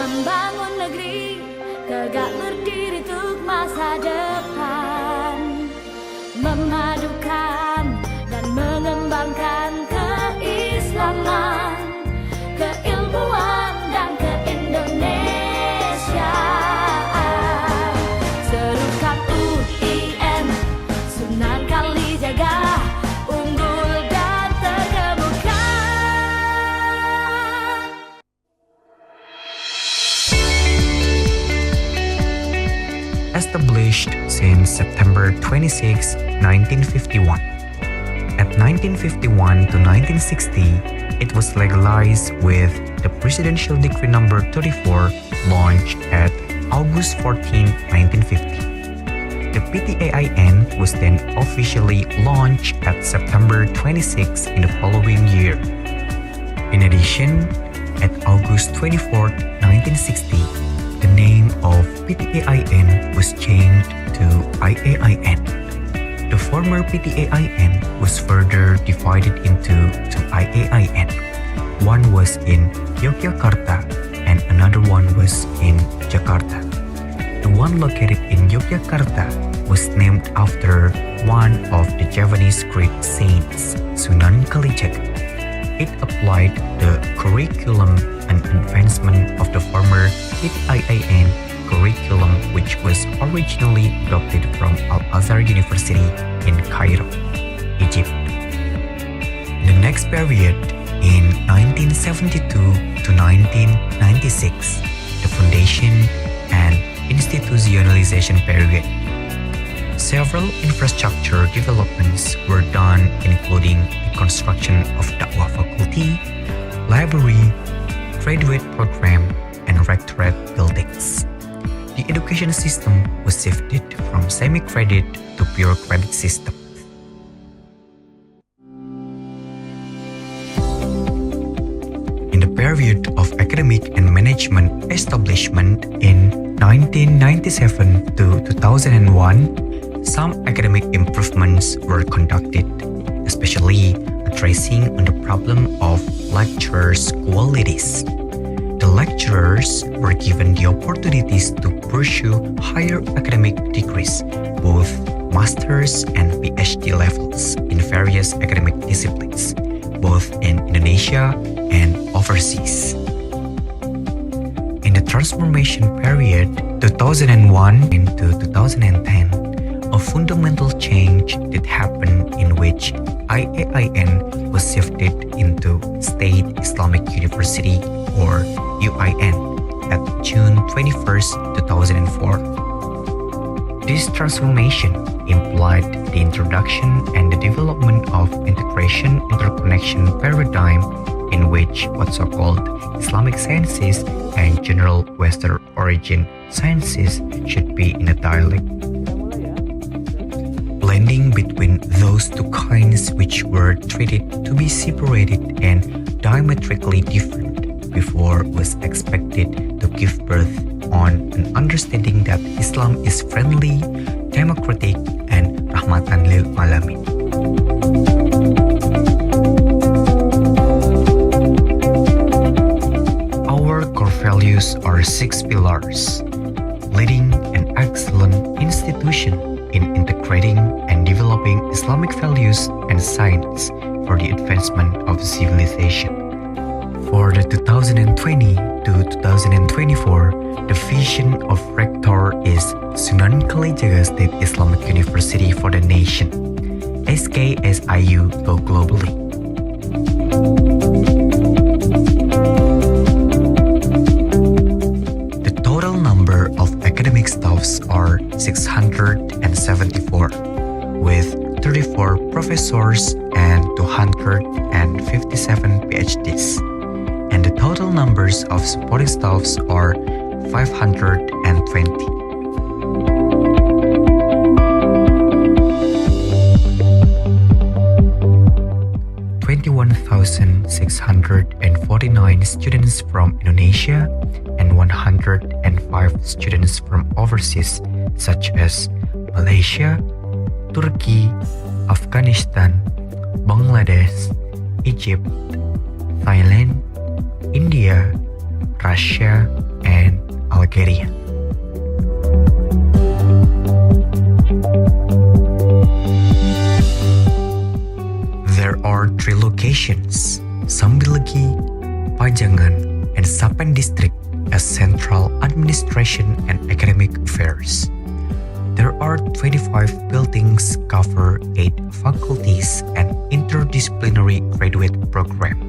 membangun negeri tegak berdiri untuk masa depan, memadukan dan mengembangkan keislaman, keilmuan dan keindonesiaan. Serukan UIN, Sunan Kalijaga, unggul dan terkemuka. Established since September 26, 1951. At 1951 to 1960, it was legalized with the Presidential Decree Number 34 launched at August 14, 1950. The PTAIN was then officially launched at September 26 in the following year. In addition, at August 24, 1960, the name of PTAIN was changed to IAIN. The former PTAIN was further divided into two IAIN. One was in Yogyakarta and another one was in Jakarta. The one located in Yogyakarta was named after one of the Javanese Greek saints, Sunan Kalijaga. It applied the curriculum and advancement of the former PTAIN curriculum, which was originally adopted from Al-Azhar University in Cairo, Egypt. In the next period, in 1972 to 1996, the foundation and institutionalization period. Several infrastructure developments were done, including the construction of Dakwah Faculty, library, graduate program, and rectorate buildings. The education system was shifted from semi-credit to pure credit system. In the period of academic and management establishment in 1997 to 2001, some academic improvements were conducted, especially addressing on the problem of lecturers' qualities. The lecturers were given the opportunities to pursue higher academic degrees, both master's and PhD levels in various academic disciplines, both in Indonesia and overseas. In the transformation period 2001 into 2010, a fundamental change did happen in which IAIN was shifted into State Islamic University or UIN at June 21st, 2004. This transformation implied the introduction and the development of integration interconnection paradigm in which what so-called Islamic sciences and general Western origin sciences should be in a dialect. Blending between those two kinds which were treated to be separated and diametrically different before was expected to give birth on an understanding that Islam is friendly, democratic, and rahmatan lil alamin. Our core values are 6 pillars: leading an excellent institution in integrating and developing Islamic values and science for the advancement of civilization. For the 2020 to 2024, the vision of Rector is Sunan Kalijaga State Islamic University for the nation, SKSIU go globally. The total number of academic staffs are 674, with 34 professors and 257 PhDs. And the total numbers of supporting staffs are 520. 21,649 students from Indonesia and 105 students from overseas such as Malaysia, Turkey, Afghanistan, Bangladesh, Egypt, Thailand, India, Russia, and Algeria. There are 3 locations, Sambilegi, Pajangan, and Sapen district as central administration and academic affairs. There are 25 buildings cover 8 faculties and interdisciplinary graduate program.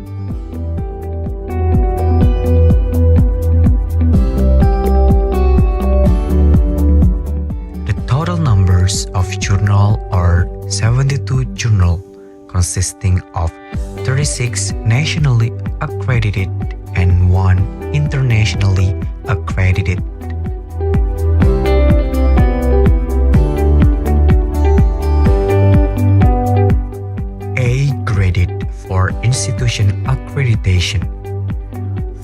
The total numbers of journal are 72 journal consisting of 36 nationally accredited and 1 internationally accredited. A graded for institution accreditation.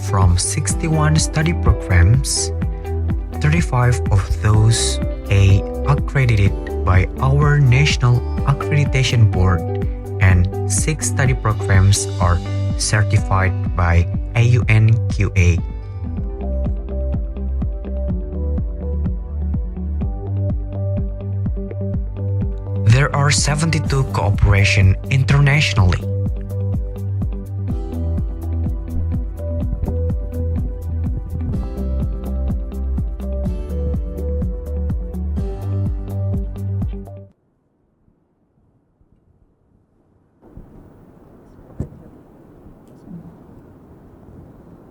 From 61 study programs, 35 of those A accredited by our National Accreditation Board and 6 study programs are certified by AUNQA. There are 72 cooperation internationally.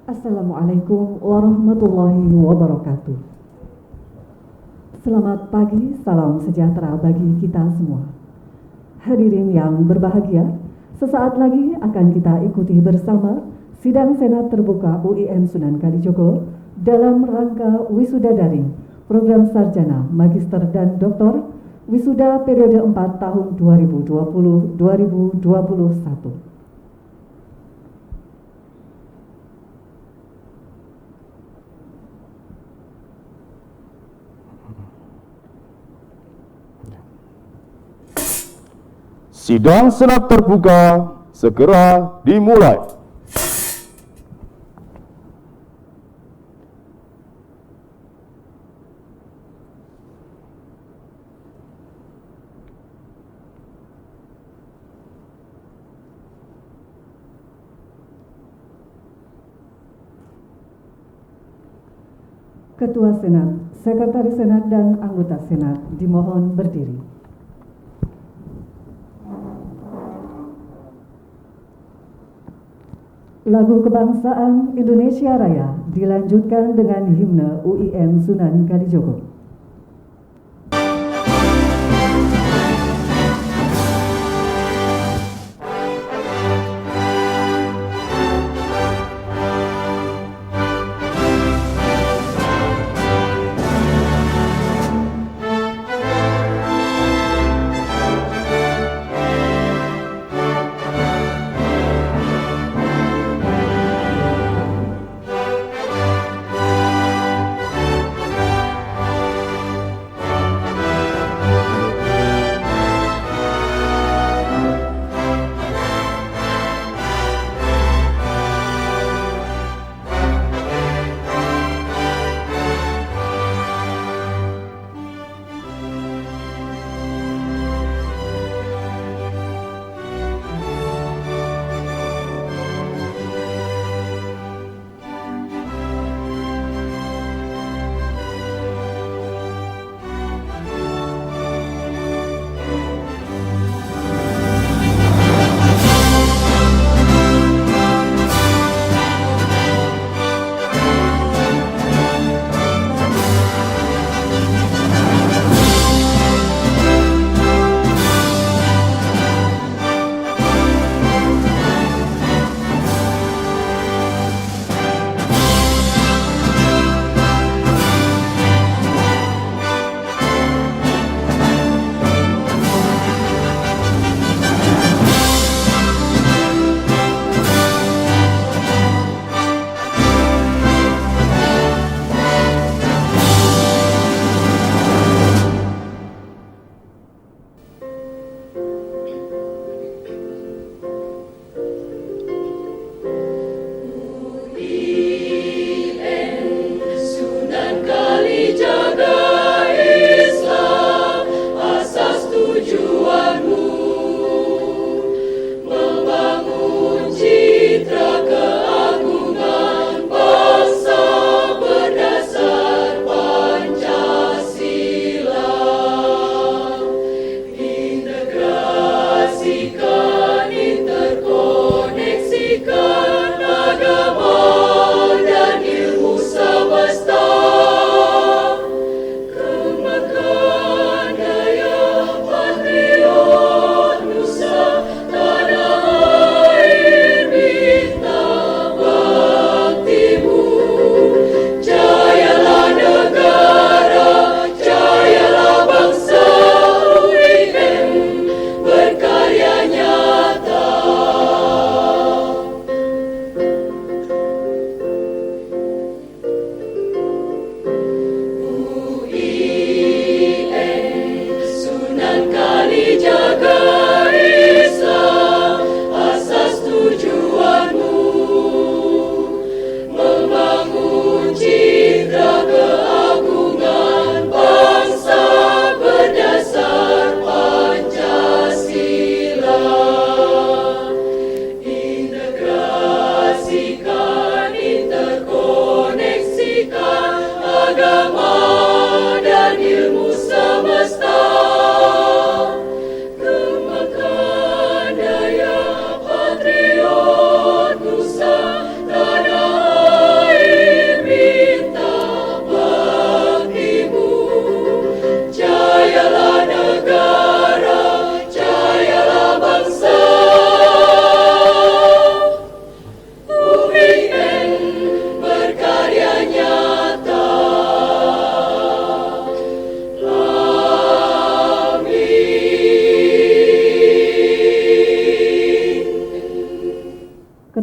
Assalamualaikum warahmatullahi wabarakatuh. Selamat pagi, salam sejahtera bagi kita semua. Hadirin yang berbahagia, sesaat lagi akan kita ikuti bersama Sidang Senat Terbuka UIN Sunan Kalijogo dalam rangka wisuda daring Program Sarjana, Magister dan Doktor Wisuda periode 4 tahun 2020-2021. Sidang Senat terbuka segera dimulai. Ketua Senat, Sekretaris Senat, dan anggota Senat dimohon berdiri. Lagu Kebangsaan Indonesia Raya dilanjutkan dengan himne UIN Sunan Kalijogo.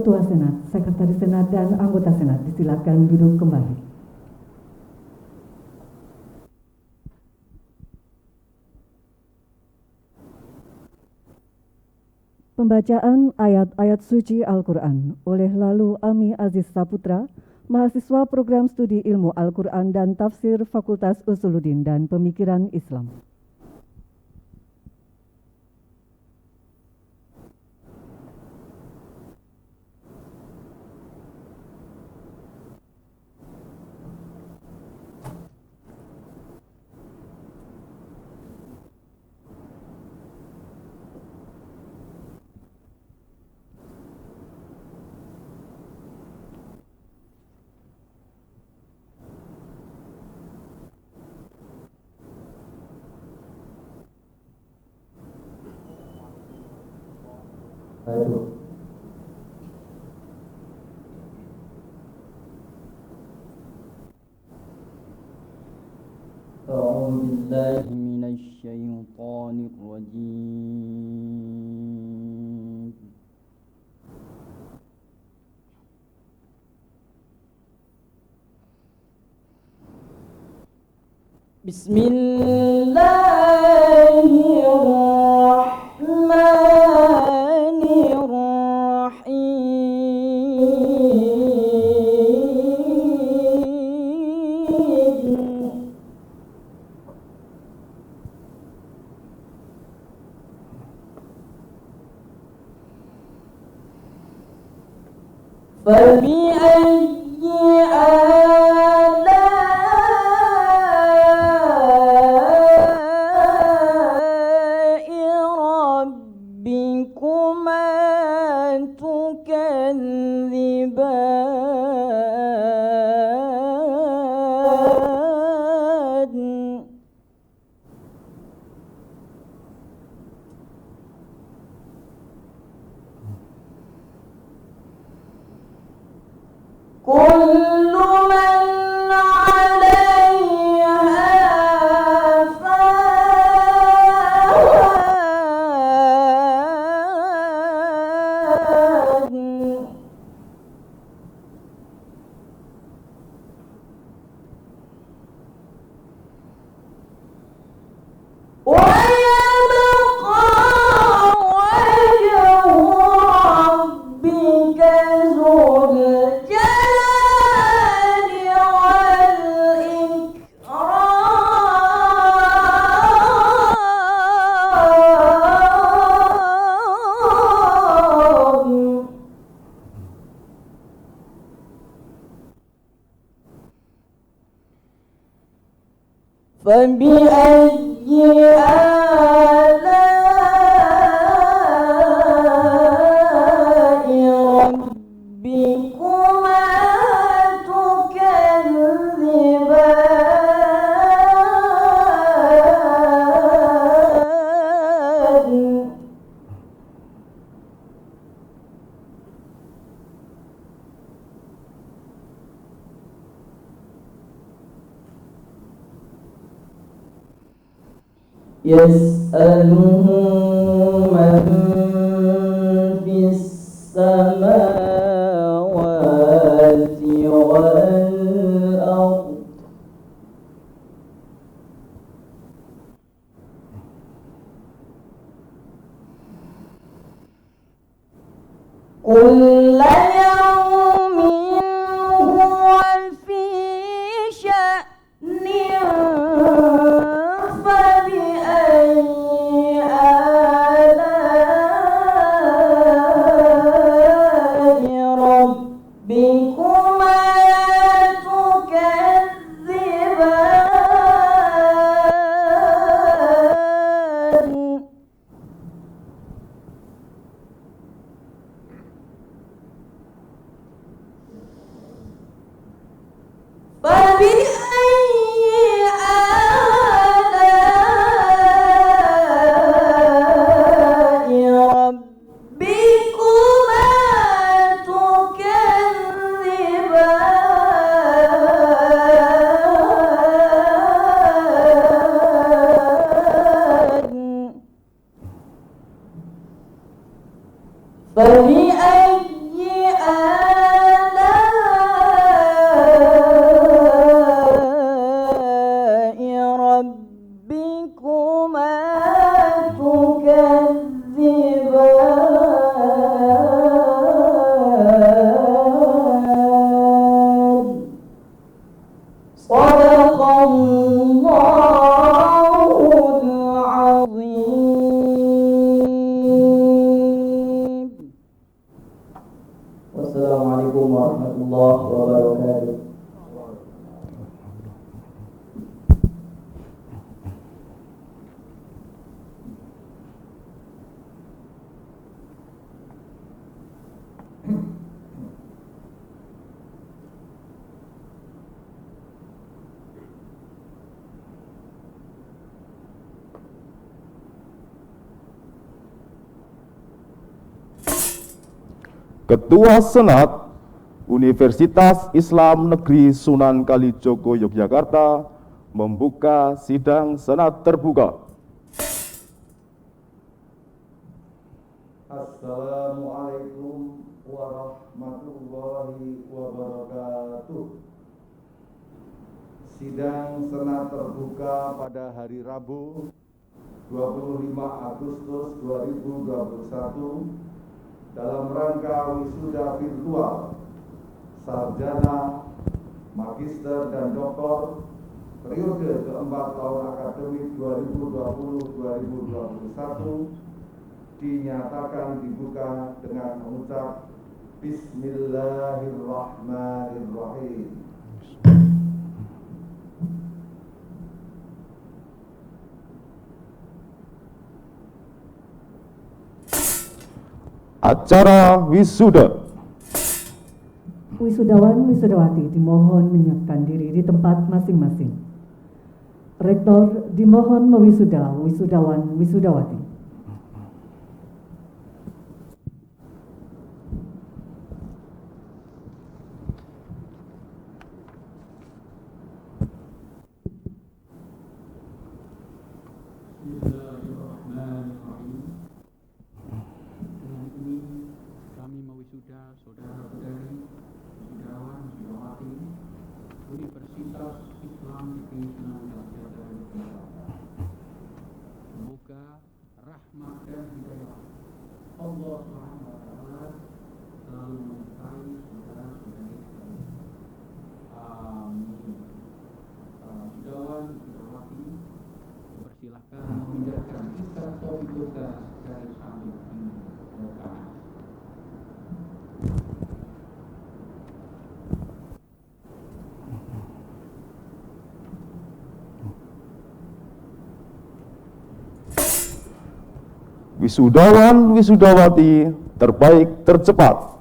Ketua Senat, Sekretaris Senat, dan anggota Senat disilakan duduk kembali. Pembacaan ayat-ayat suci Al-Quran oleh Lalu Ami Aziz Saputra, mahasiswa program studi ilmu Al-Quran dan Tafsir Fakultas Usuluddin dan Pemikiran Islam. أعوذ بالله من الشيطان الرجيم. بسم الله الرحمن الرحيم. فبأي آلاء ربكما تكذبان؟ كل من عليها فان ويبقى وجه ربك ذو الجلال والإكرام. فبأي آلاء ربكما تكذبان؟ يسأله من في السماوات والأرض كل يوم هو في شأن. فبأي آلاء ربكما تكذبان؟ فبأي آلاء ربكما تكذبان؟ فبأي warahmatullahi wabarakatuh. Ketua Senat Universitas Islam Negeri Sunan Kalijogo Yogyakarta membuka sidang Senat terbuka. Assalamualaikum warahmatullahi wabarakatuh. Sidang Senat terbuka pada hari Rabu 25 Agustus 2021 dalam rangka wisuda virtual sarjana, magister dan doktor periode keempat tahun akademik 2020-2021 dinyatakan dibuka dengan mengucap Bismillahirrahmanirrahim. Acara wisuda. Wisudawan wisudawati dimohon menyiapkan diri di tempat masing-masing. Rektor dimohon mewisuda wisudawan wisudawati. Bismillahirrahmanirrahim. Hari ini kami mewisuda saudara-saudari wisudawan wisudawati Universitas Islam Negeri Sunan Kalijogo Yogyakarta. Semoga rahmat dan hidayah Allah Subhanahu wa taala selalu menyertai saudara-saudari sekalian. Amin. Wisudawan wisudawati silahkan memindahkan ikat topi toga dari samping kiri ke kanan. Wisudawan wisudawati terbaik tercepat.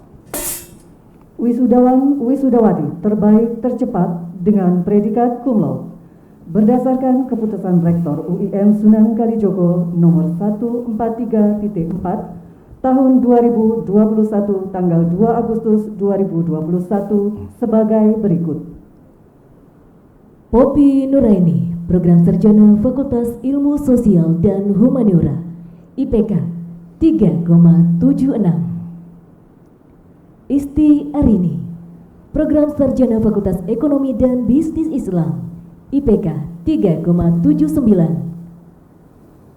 Wisudawan wisudawati terbaik tercepat dengan predikat cum laude berdasarkan keputusan Rektor UIN Sunan Kalijogo nomor 143.4 tahun 2021 tanggal 2 Agustus 2021 sebagai berikut. Poppy Nuraini, Program Sarjana Fakultas Ilmu Sosial dan Humaniora, IPK 3,76. Isti Arini, Program Sarjana Fakultas Ekonomi dan Bisnis Islam, IPK 3,79.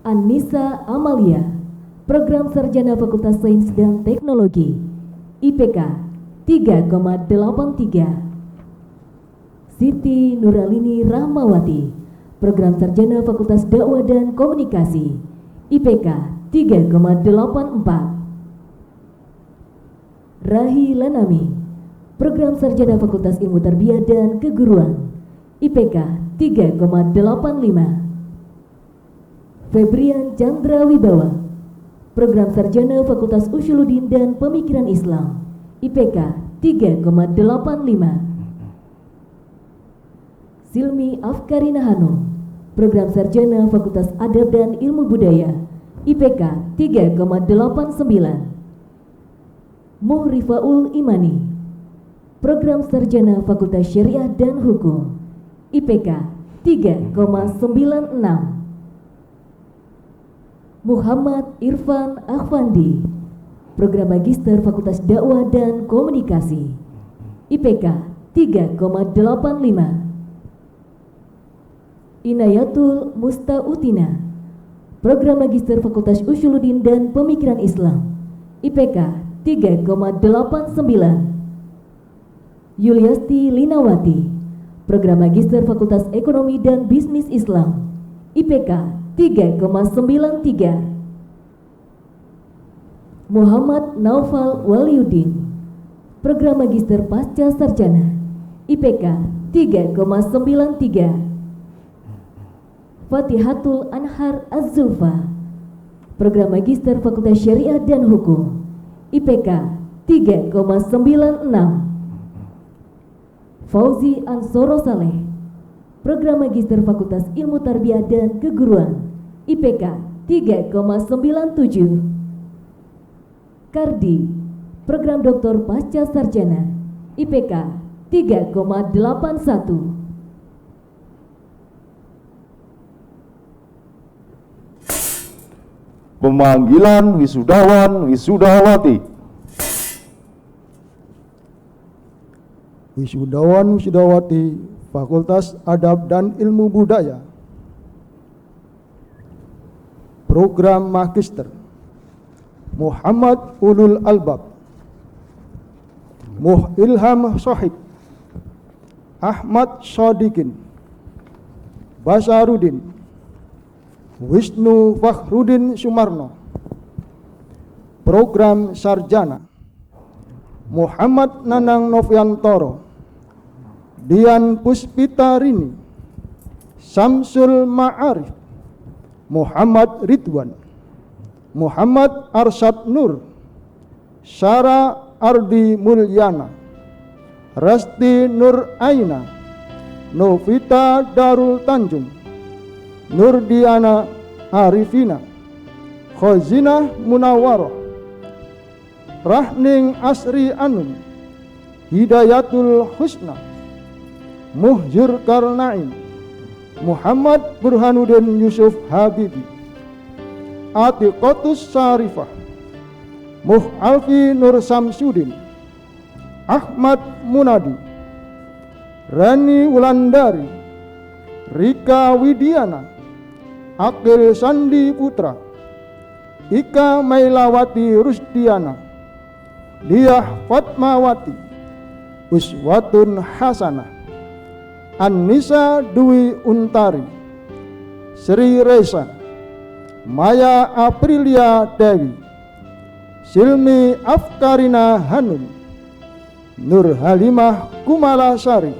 Anissa Amalia, Program Sarjana Fakultas Sains dan Teknologi, IPK 3,83. Siti Nuralini Rahmawati, Program Sarjana Fakultas Dakwah dan Komunikasi, IPK 3,84. Rahi Lanami, Program Sarjana Fakultas Ilmu Tarbiyah dan Keguruan, IPK 3,85. Febrian Chandra Wibawa, Program Sarjana Fakultas Usuluddin dan Pemikiran Islam, IPK 3,85. Silmi Afkarina Hanum, Program Sarjana Fakultas Adab dan Ilmu Budaya, IPK 3,89. Muhrifaul Imani, Program Sarjana Fakultas Syariah dan Hukum, IPK 3,96. Muhammad Irfan Akhwandi, Program Magister Fakultas Dakwah dan Komunikasi, IPK 3,85. Inayatul Mustautina, Program Magister Fakultas Usuluddin dan Pemikiran Islam, IPK 3,89. Yuliasti Linawati, Program Magister Fakultas Ekonomi dan Bisnis Islam, IPK 3,93. Muhammad Naufal Waliuddin, Program Magister Pasca Sarjana IPK 3,93. Fatihatul Anhar Az-Zulfa. Program Magister Fakultas Syariah dan Hukum IPK 3,96. Fauzi Ansoro Saleh. Program Magister Fakultas Ilmu Tarbiyah dan Keguruan IPK 3,97. Kardi. Program Doktor Pasca Sarjana IPK 3,81. Pemanggilan wisudawan wisudawati. Wisudawan wisudawati Fakultas Adab dan Ilmu Budaya. Program Magister Muhammad Ulul Albab, Ilham Sohib, Ahmad Sodikin, Basarudin, Wisnu Fakhrudin Sumarno. Program Sarjana Muhammad Nanang Noviantoro, Dian Puspitarini, Samsul Ma'arif, Muhammad Ridwan, Muhammad Arsyad Nur, Sarah Ardi Mulyana, Rasti Nur Aina, Novita Darul Tanjung, Nurdiana Arifina, Khozinah Munawaroh, Rahning Asri Anum, Hidayatul Husna, Muhjir Karnain, Muhammad Burhanuddin Yusuf Habibi, Atiqatus Sarifah, Muhalfi Nur Samsudin, Ahmad Munadi, Rani Wulandari, Rika Widiana, Akil Sandi Putra, Ika Mailawati Rusdiana, Diah Fatmawati, Uswatun Hasanah, Annisa Dwi Untari, Sri Reza, Maya Aprilia Dewi, Silmi Afkarina Hanum, Nur Halimah Kumalasari,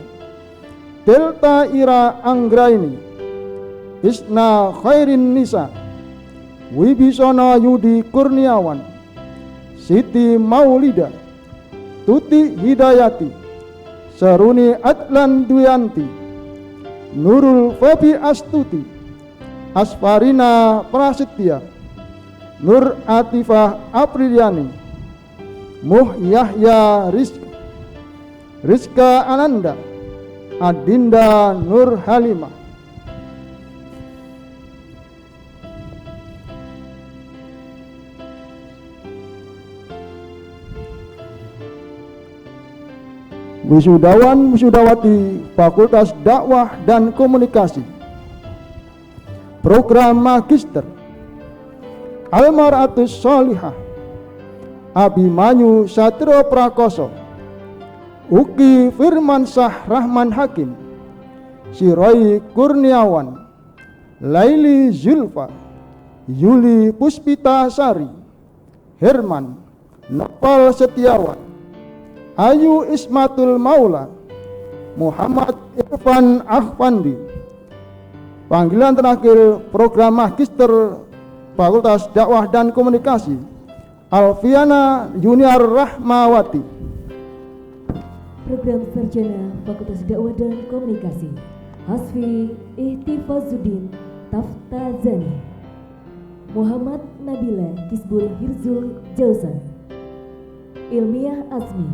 Delta Ira Anggraini, Isna Khairin Nisa, Wibisana Yudi Kurniawan, Siti Maulida, Tuti Hidayati, Saruni Adlan Duyanti, Nurul Fabi Astuti, Asfarina Prasetya, Nur Atifah Apriliani, Muh Yahya Rizka Ananda, Adinda Nur Halimah. Wisudawan wisudawati Fakultas Dakwah dan Komunikasi. Program Magister Almaratus Solihah, Abimanyu Satrio Prakoso, Uki Firmansah Rahman Hakim, Siroi Kurniawan, Laili Zulfa, Yuli Puspita Sari, Herman, Nopal Setiawan, Ayu Ismatul Maula, Muhammad Irfan Ahwandi. Panggilan terakhir Program Magister Fakultas Dakwah dan Komunikasi Alfiana Junior Rahmawati. Program Sarjana Fakultas Dakwah dan Komunikasi Hasfi Ihtifazuddin Taftazani, Muhammad Nabila Kisbul Hirzul Jausan, Ilmiah Azmi,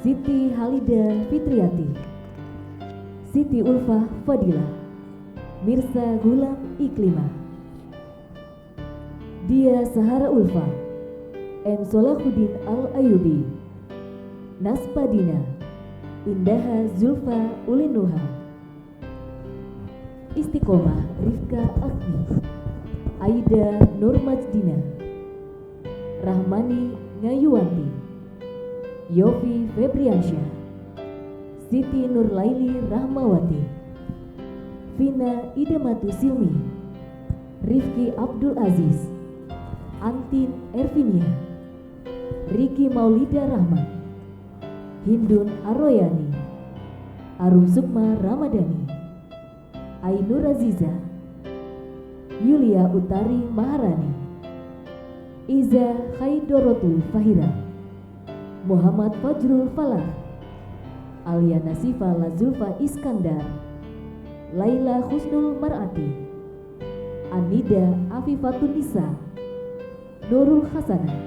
Siti Halida Fitriati, Siti Ulfah Fadilah, Mirsa Gulam Iklimah, Dia Sahara Ulfa, M. Solahuddin Al-Ayubi, Naspadina, Indaha Zulfa Ulinuha, Istiqomah Rifka Agni, Aida Nurmajdina, Rahmani Ngayuwanti, Yofi Febriansyah, Siti Nurlaili Rahmawati, Vina Idematu Silmi, Rifki Abdul Aziz, Antin Ervinia, Riki Maulida Rahman, Hindun Aroyani, Arum Sukma Ramadhani, Ainur Aziza, Yulia Utari Maharani, Iza Khaidorotul Fahira, Muhammad Fajrul Falah, Alia Nasifa Lazulfa Iskandar, Laila Husnul Mar'ati, Anida Afifatun Nisa, Nurul Hasanah,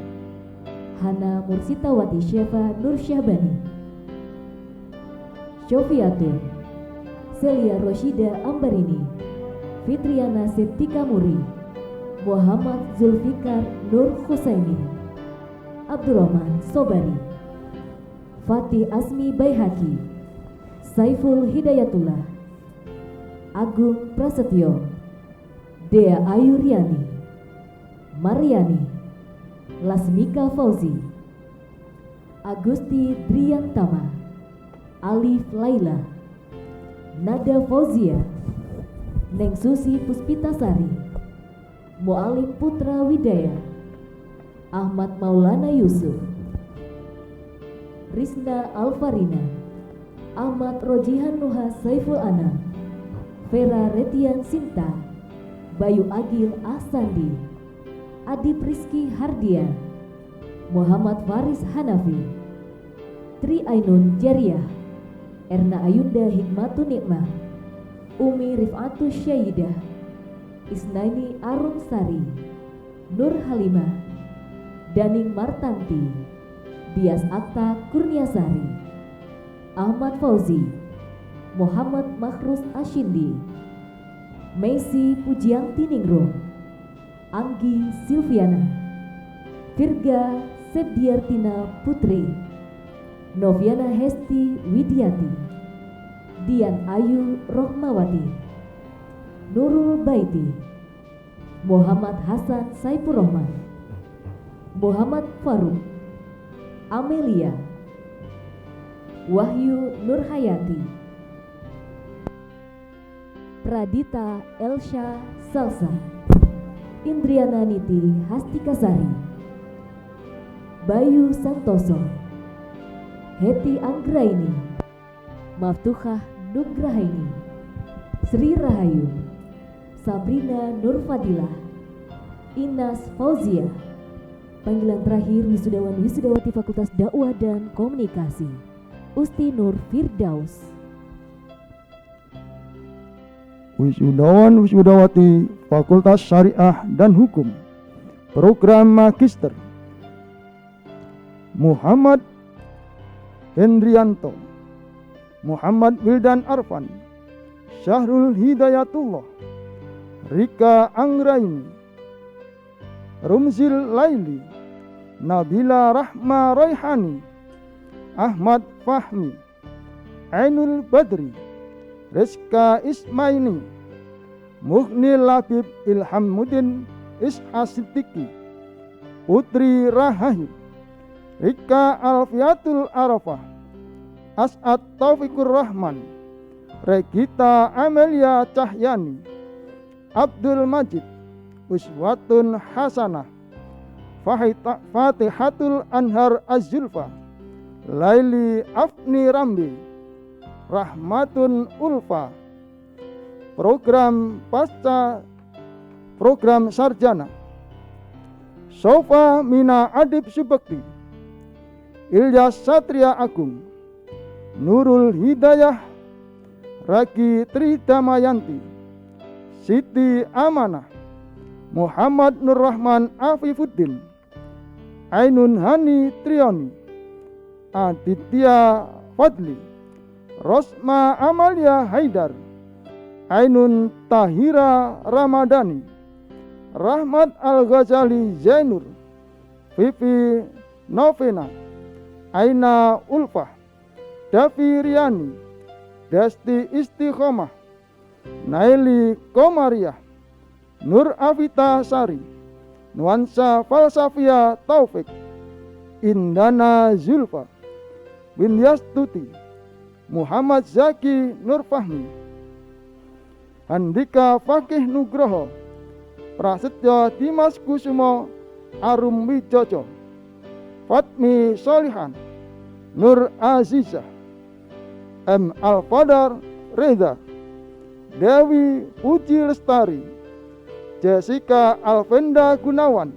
Hana Mursitawati Syefa Nur Syahbani, Syofiatun, Celia Roshida Ambarini, Fitriana Septika Muri, Muhammad Zulfikar Nur Husaini, Abdurrahman Sobari, Fatih Asmi Baihaki, Saiful Hidayatullah, Agung Prasetyo, Dea Ayuriani, Mariani, Lasmika Fauzi, Agusti Driyantama, Alif Laila, Nada Fauzia, Neng Susi Puspitasari, Mu'alim Putra Widaya, Ahmad Maulana Yusuf, Rizna Alfarina, Ahmad Rojihan Nuha Saiful Anam, Vera Retian Sinta, Bayu Agil Ahsandi, Adip Rizky Hardian, Muhammad Faris Hanafi, Tri Ainun Jariah, Erna Ayunda Hikmatun Nikmah, Umi Rifatu Syayidah, Isnaini Arum Sari, Nur Halimah, Daning Martanti, Dias Akta Kurniasari, Ahmad Fauzi, Muhammad Makhrus Ashindi, Messi Pujianti Ningrum, Anggi Silviana, Virga Sepdiartina Putri, Noviana Hesti Widiati, Dian Ayu Rohmawati, Nurul Baiti, Muhammad Hasan Saipur Rahman, Muhammad Faruk, Amelia, Wahyu Nurhayati, Pradita Elsha Salsa, Indriana Niti Hastikasari, Bayu Santoso, Heti Anggraini, Maftuhah Nugrahaini, Sri Rahayu, Sabrina Nurfadilah, Inas Fauzia. Panggilan terakhir wisudawan wisudawati Fakultas Dakwah dan Komunikasi, Usti Nur Firdaus. Wisudawan wisudawati Fakultas Syariah dan Hukum, Program Magister, Muhammad Hendrianto, Muhammad Wildan Arfan, Syahrul Hidayatullah, Rika Anggraini, Rumzil Laili, Nabila Rahma Raihani, Ahmad Fahmi, Ainul Badri, Rizka Ismaini, Mughni Labib Ilhamuddin Ishasidiki, Putri Rahayu, Rika Alfiatul Arafah, As'ad Taufikur Rahman, Regita Amelia Cahyani, Abdul Majid, Uswatun Hasanah, Fatihatul Anhar Az-Zulfa, Laili Afni Rambi, Rahmatun Ulfa. Program Pasca, Program Sarjana, Sofa Mina Adib Subakti, Ilyas Satria Agung, Nurul Hidayah, Ragi Tridamayanti, Siti Amanah, Muhammad Nur Rahman Afifuddin, Ainun Hani Trioni, Aditya Fadli, Rosma Amalia Haidar, Ainun Tahira Ramadhani, Rahmat Al-Ghazali Zainur, Vivi Novena, Aina Ulfah, Davi Riani, Desti Istiqomah, Naili Komariah, Nur Avita Sari, Nuansa Falsafia Taufik, Indana Zulfa, Winyastuti, Muhammad Zaki Nur Fahmi, Handika Fakih Nugroho, Prasetyo Dimas Kusumo Arum Wijojo, Fatmi Solihan, Nur Azizah, M. Alfadar Reza, Dewi Puji Lestari, Jessica Alvenda Gunawan,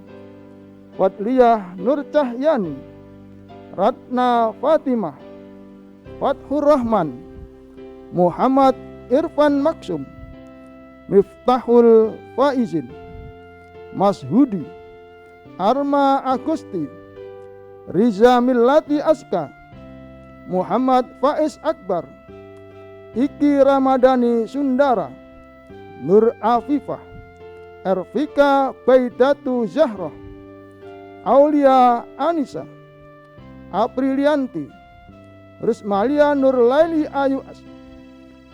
Fadliyah Nur Cahyani, Ratna Fatimah, Fathur Rahman, Muhammad Irfan Maksum, Miftahul Faizin, Mas Hudi, Arma Agusti, Riza Millati Aska, Muhammad Faiz Akbar, Iki Ramadhani Sundara, Nur Afifah, Ervika Baidatu Zahra, Aulia Anissa, Aprilianti, Rusmalia Nur Laili Ayu As,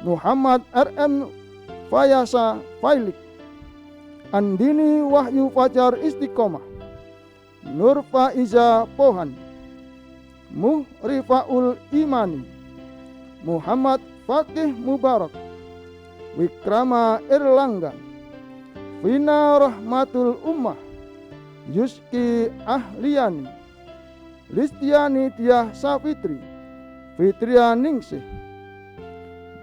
Muhammad RM Fayasa Failik, Andini Wahyu Fajar Istiqomah, Nur Faiza Pohan, Muhrifaul Imani, Muhammad Fakih Mubarak, Wikrama Erlangga, Vina Rahmatul Ummah, Yuski Ahliani, Listiani Diah Safitri, Fitria Ningsih,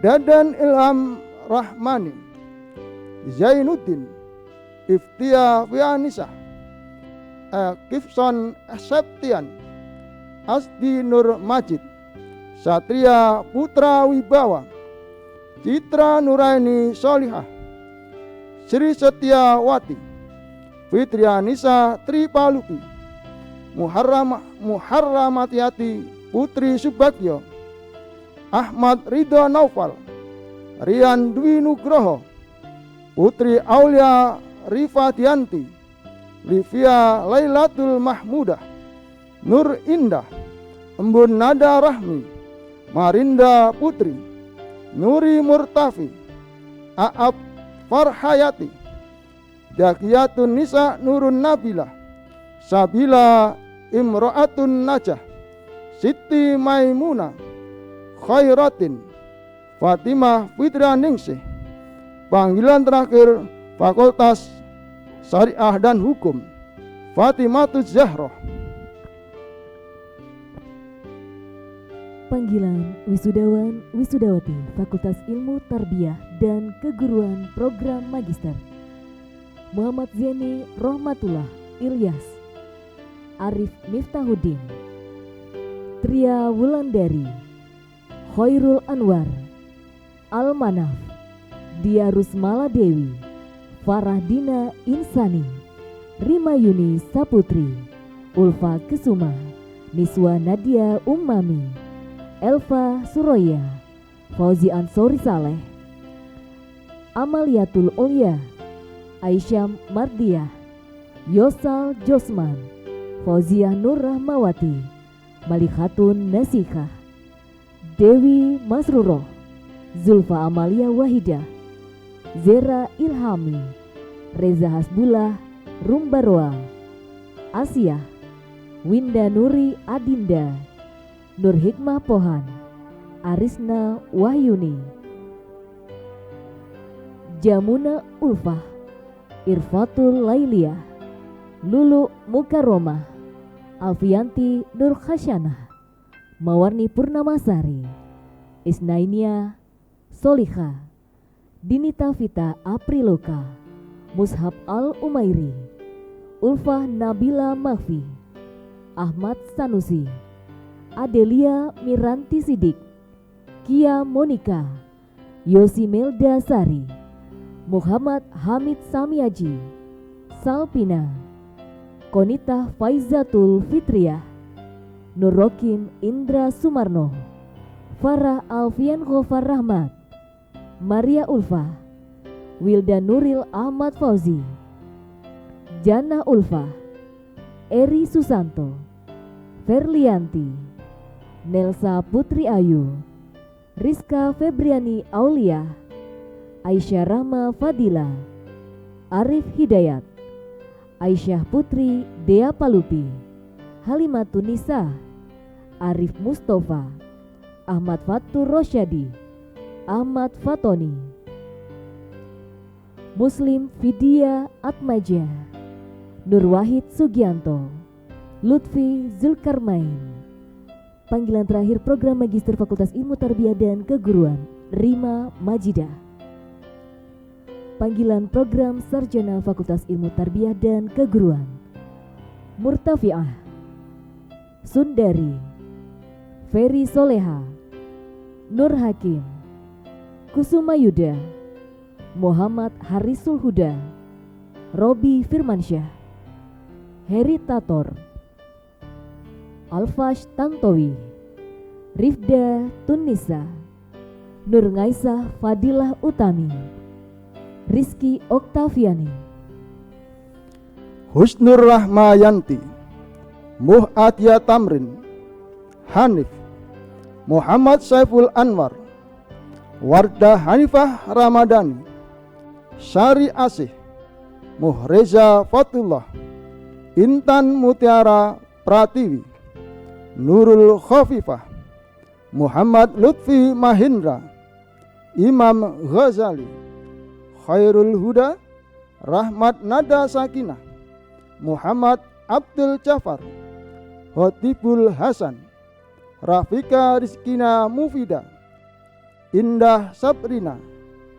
Dadan Ilham Rahmani, Zainuddin, Iftia Fianisa, Kifson Septian, Asdi Nur Majid, Satria Putra Wibawa, Citra Nuraini Solihah, Sri Setiawati, Fitrianisa Tripalupi, Muharramatiati Putri Subagyo, Ahmad Ridho Naufal, Rian Dwi Nugroho, Putri Aulia Rifadianti, Livia Lailatul Mahmudah, Nur Indah, Embun Nada Rahmi, Marinda Putri, Nuri Murtafi, Aap Farhayati, Dakiyatun Nisa Nurun Nabilah, Sabila Imro'atun Najah, Siti Maimunah, Khairatin, Fatimah Fitra Ningsih. Panggilan terakhir Fakultas Syariah dan Hukum, Fatimatuz Zahroh. Panggilan wisudawan wisudawati Fakultas Ilmu Tarbiyah dan Keguruan Program Magister, Muhammad Zeni Rohmatullah Ilyas, Arif Miftahuddin, Tria Wulandari, Khairul Anwar, Almanaf, Dia Rusmala Dewi, Farah Dina Insani, Rima Yuni Saputri, Ulfa Kesuma, Niswa Nadia Ummami, Elva Suroya, Fauzi Ansori Saleh, Amaliatul Ulia, Aisyam Mardiah, Yosal Josman, Fauziah Nur Rahmawati, Malikhatun Nasikah, Dewi Masruroh, Zulfa Amalia Wahidah, Zera Ilhami, Reza Hasbullah Rumbaroa, Asia, Winda Nuri Adinda, Nur Hikmah Pohan, Arisna Wahyuni, Jamuna Ulfah, Irfatul Lailiyah, Lulu Mukaromah, Alfianti Nur Khasyanah, Mawarni Purnamasari, Isnainia Solihah, Dinita Vita Apriloka, Mushab Al-Umairi, Ulfah Nabila Mahfi, Ahmad Sanusi, Adelia Miranti Sidik, Kia Monika, Yosi Melda Sari, Muhammad Hamid Samiaji, Salpina, Konita Faizatul Fitriah, Nur Rokim Indra Sumarno, Farah Alfian Khofar Rahmat, Maria Ulfa, Wilda Nuril Ahmad Fauzi, Jannah Ulfa, Eri Susanto, Ferlianti, Nelsa Putri Ayu, Rizka Febriani Aulia, Aisyah Rahma Fadila, Arif Hidayat, Aisyah Putri Dea Palupi, Halimatun Nisa, Arif Mustafa, Ahmad Fatur Rosyadi, Ahmad Fatoni, Muslim Vidya Atmaja, Nur Wahid Sugianto, Lutfi Zulkarmain, panggilan terakhir program Magister Fakultas Ilmu Tarbiyah dan Keguruan, Rima Majidah. Panggilan program Sarjana Fakultas Ilmu Tarbiyah dan Keguruan, Murtafiah, Sundari, Ferry Soleha, Nur Hakim, Kusuma Yuda, Muhammad Harisul Huda, Robi Firmansyah, Heri Tator, Alfash Tantowi, Rifda Tunisa, Nur Ngaisah Fadilah Utami, Rizky Oktaviani, Husnur Rahmayanti, Muhatia Tamrin, Hanif, Muhammad Saiful Anwar, Wardah Hanifah Ramadhani, Syari Asih, Muhreza Fatullah, Intan Mutiara Pratiwi, Nurul Khafifah, Muhammad Lutfi Mahindra, Imam Ghazali, Khairul Huda, Rahmat Nada Sakinah, Muhammad Abdul Jafar, Hotibul Hasan, Rafika Rizkina Mufida, Indah Sabrina,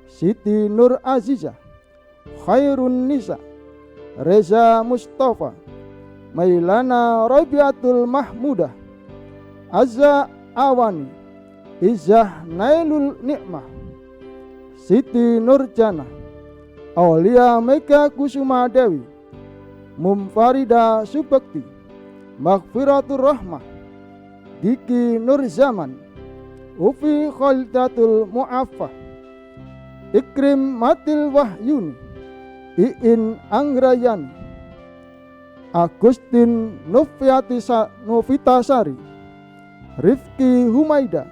Siti Nur Azizah, Khairun Nisa, Reza Mustafa, Mailana Rabiatul Mahmudah, Azza Awani, Izzah Nailul Nikmah, Siti Nurjana, Aulia Mega Kusuma Dewi, Mumfarida Subakti, Maghfiratur Rahmah, Diki Nur Zaman, Ufi Khaldatul Mu'affah, Ikrim Matil Wahyuni, Iin Anggrayani, Agustin Novitasari, Rifki Humaida,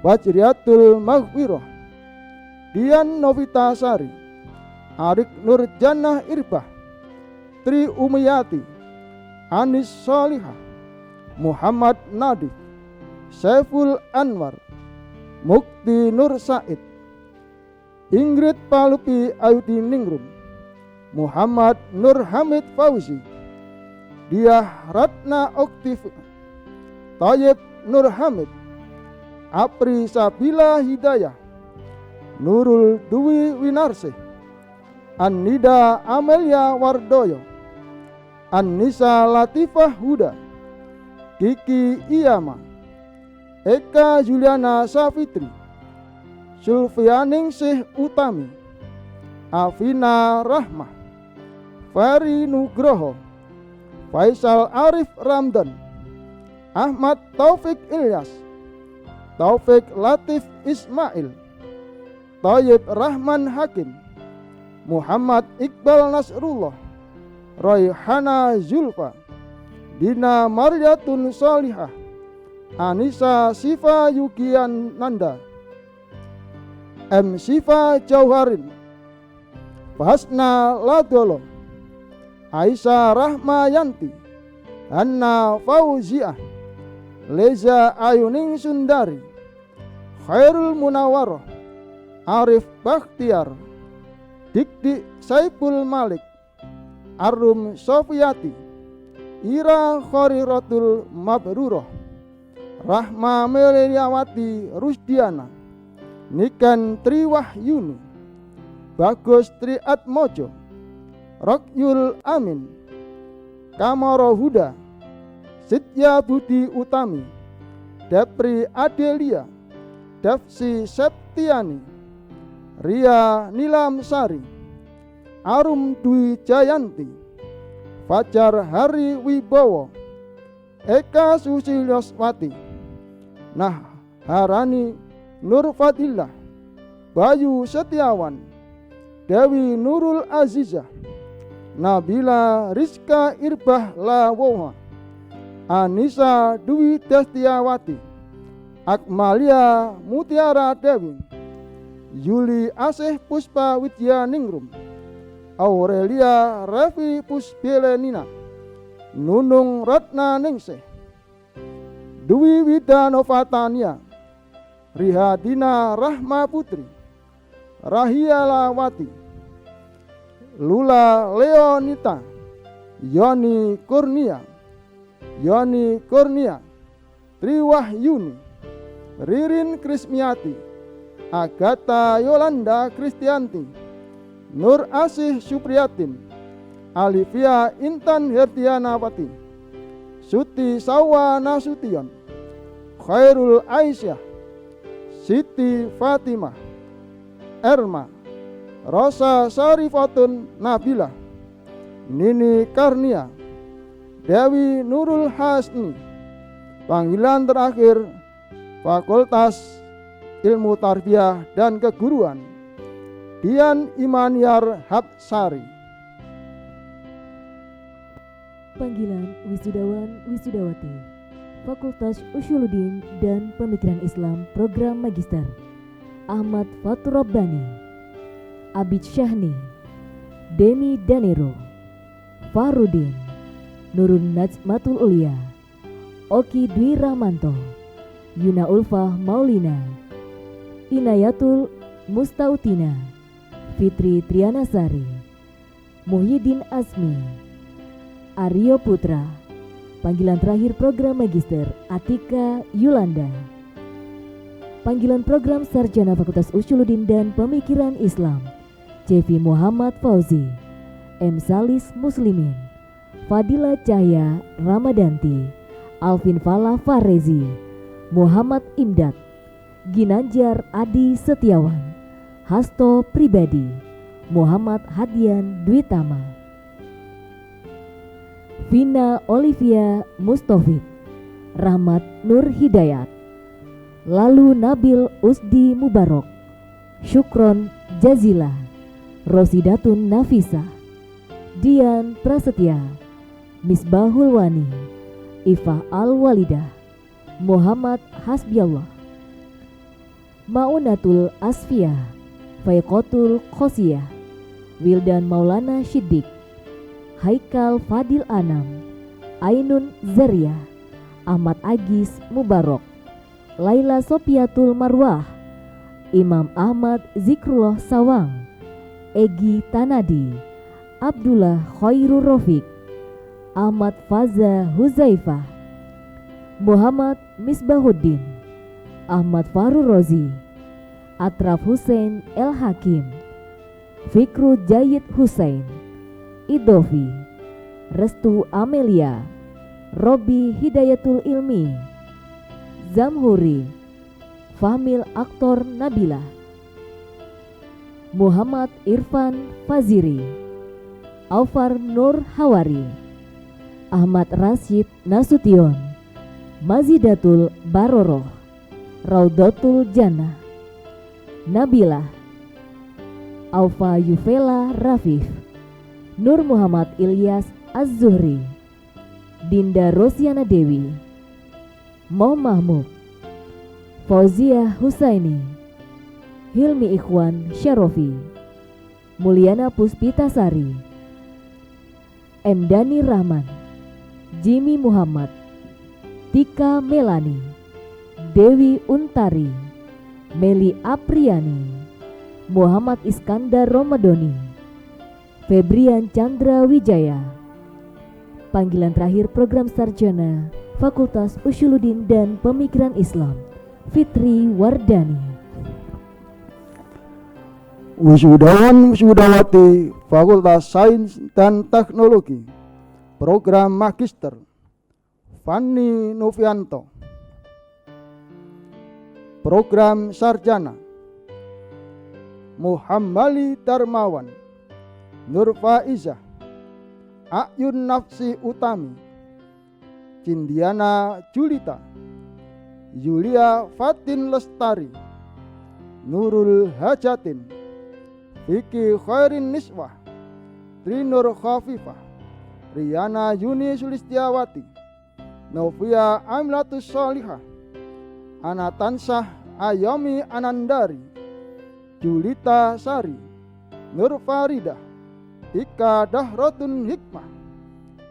Wajriatul Maghfirah, Dian Novitasari, Arik Nurjanah Irbah, Tri Umiyati, Anis Solihah, Muhammad Nadif, Saiful Anwar, Mukti Nur Said, Ingrid Palupi Ayudi Ningrum, Muhammad Nur Hamid Fauzi, Diah Ratna Oktif, Tayyib Nur Hamid, Apri Sabila Hidayah, Nurul Dwi Winarsih, Annida Amelia Wardoyo, Annisa Latifah Huda, Kiki Iyama, Eka Juliana Safitri, Sulfianingsih Utami, Afina Rahmah, Ferry Nugroho, Faisal Arif Ramdan, Ahmad Taufik Ilyas, Taufik Latif Ismail, Thayyib Rahman Hakim, Muhammad Iqbal Nasrullah, Raihana Zulfa, Dina Maryatun Salihah, Anissa Sifa Yugian Nanda, M. Sifa Jauharin, Hasna Ladolo, Aisyah Rahmayanti, Hanna Fauziah, Leza Ayuning Sundari, Khairul Munawaroh, Arif Bakhtiar, Dikdi Saiful Malik, Arum Sofiyati, Ira Khoriratul Mabruroh, Rahma Meleniawati Rusdiana, Niken Triwahyuni, Bagus Triatmojo, Rokyul Amin, Kamaro Huda, Sitya Budi Utami, Depri Adelia, Devsi Septiani, Ria Nilam Sari, Arum Dwi Jayanti, Fajar Hari Wibowo, Eka Susilyoswati, Harani Nur Fadillah, Bayu Setiawan, Dewi Nurul Azizah, Nabila Rizka Irbah Lawoha, Anissa Dwi Destiawati, Akmalia Mutiara Dewi, Yuli Asih Puspa Widya Ningrum, Aurelia Revi Pusbelenina, Nunung Ratna Ningsih, Dwi Widanovatania, Rihadina Rahma Putri, Rahialawati, Lula Leonita, Yoni Kurnia, Triwahyuni, Ririn Krismiati, Agatha Yolanda Kristianti, Nur Asih Supriyatin, Alivia Intan Herdianawati, Suti Sawa Nasution, Khairul Aisyah, Siti Fatimah, Erma, Rosa Sarifatun Nabila, Nini Karnia, Dewi Nurul Hasni. Panggilan terakhir Fakultas Ilmu Tarbiyah dan Keguruan, Dian Imaniar Hapsari. Panggilan wisudawan wisudawati Fakultas Usuluddin dan Pemikiran Islam Program Magister Ahmad Fatur Rabbani, Abid Syahni, Deni Danero, Farudin, Nurun Najmatul Ulia, Oki Dwi Rahmanto, Yuna Ulfah Maulina, Inayatul Mustautina, Fitri Trianasari, Muhyiddin Asmi, Aryo Putra. Panggilan terakhir program Magister Atika Yulanda. Panggilan program Sarjana Fakultas Usuluddin dan Pemikiran Islam Cevi Muhammad Fauzi, M. Salis Muslimin, Fadila Cahya Ramadanti, Alvin Falah Farezi, Muhammad Imdad, Ginanjar Adi Setiawan, Hasto Pribadi, Muhammad Hadian Dwitama, Vina Olivia Mustofid, Rahmat Nur Hidayat, Lalu Nabil Usdi Mubarok, Syukron Jazila, Rosidatun Nafisa, Dian Prasetya, Misbahul Wani, Ifah Al-Walidah, Muhammad Hasbiallah, Maunatul Asfiyah, Faiqatul Khosiyah, Wildan Maulana Shiddiq, Haikal Fadil Anam, Ainun Zaria, Ahmad Agis Mubarok, Laila Sopiatul Marwah, Imam Ahmad Zikrullah Sawang, Egi Tanadi, Abdullah Khairur Rafiq, Ahmad Faza Huzaifah, Muhammad Misbahuddin, Ahmad Farur Rozi, Atraf Hussein El Hakim, Fikru Jayid Hussein, Idovi, Restu Amelia, Robi Hidayatul Ilmi, Zamhuri, Fahmil Aktor Nabila, Muhammad Irfan Faziri, Aufar Nur Hawari, Ahmad Rashid Nasution, Mazidatul Baroroh, Raudatul Jannah, Nabila, Aufa Yufela Rafif, Nur Muhammad Ilyas Az-Zuhri, Dinda Rosiana Dewi, Moh Mahmud, Fauzia Husaini, Hilmi Ikhwan Syarofi, Mulyana Puspitasari, M. Dani Rahman, Jimmy Muhammad, Tika Melani, Dewi Untari, Meli Apriani, Muhammad Iskandar Romadoni, Febrian Chandra Wijaya. Panggilan terakhir program Sarjana Fakultas Usuluddin dan Pemikiran Islam Fitri Wardani. Wisudawan wisudawati Fakultas Sains dan Teknologi Program Magister Fanny Novianto. Program Sarjana Muhammali Darmawan, Nur Faizah, Ayun Nafsi Utami, Cindiana Julita, Yulia Fatin Lestari, Nurul Hajatin, Vicky Khairin Niswah, Trinur Khafifah, Riana Yuni Sulistiawati, Novia Amlatus Solihah, Anatansah Ayomi Anandari, Julita Sari, Nur Faridah, Ika Dahrotun Hikmah,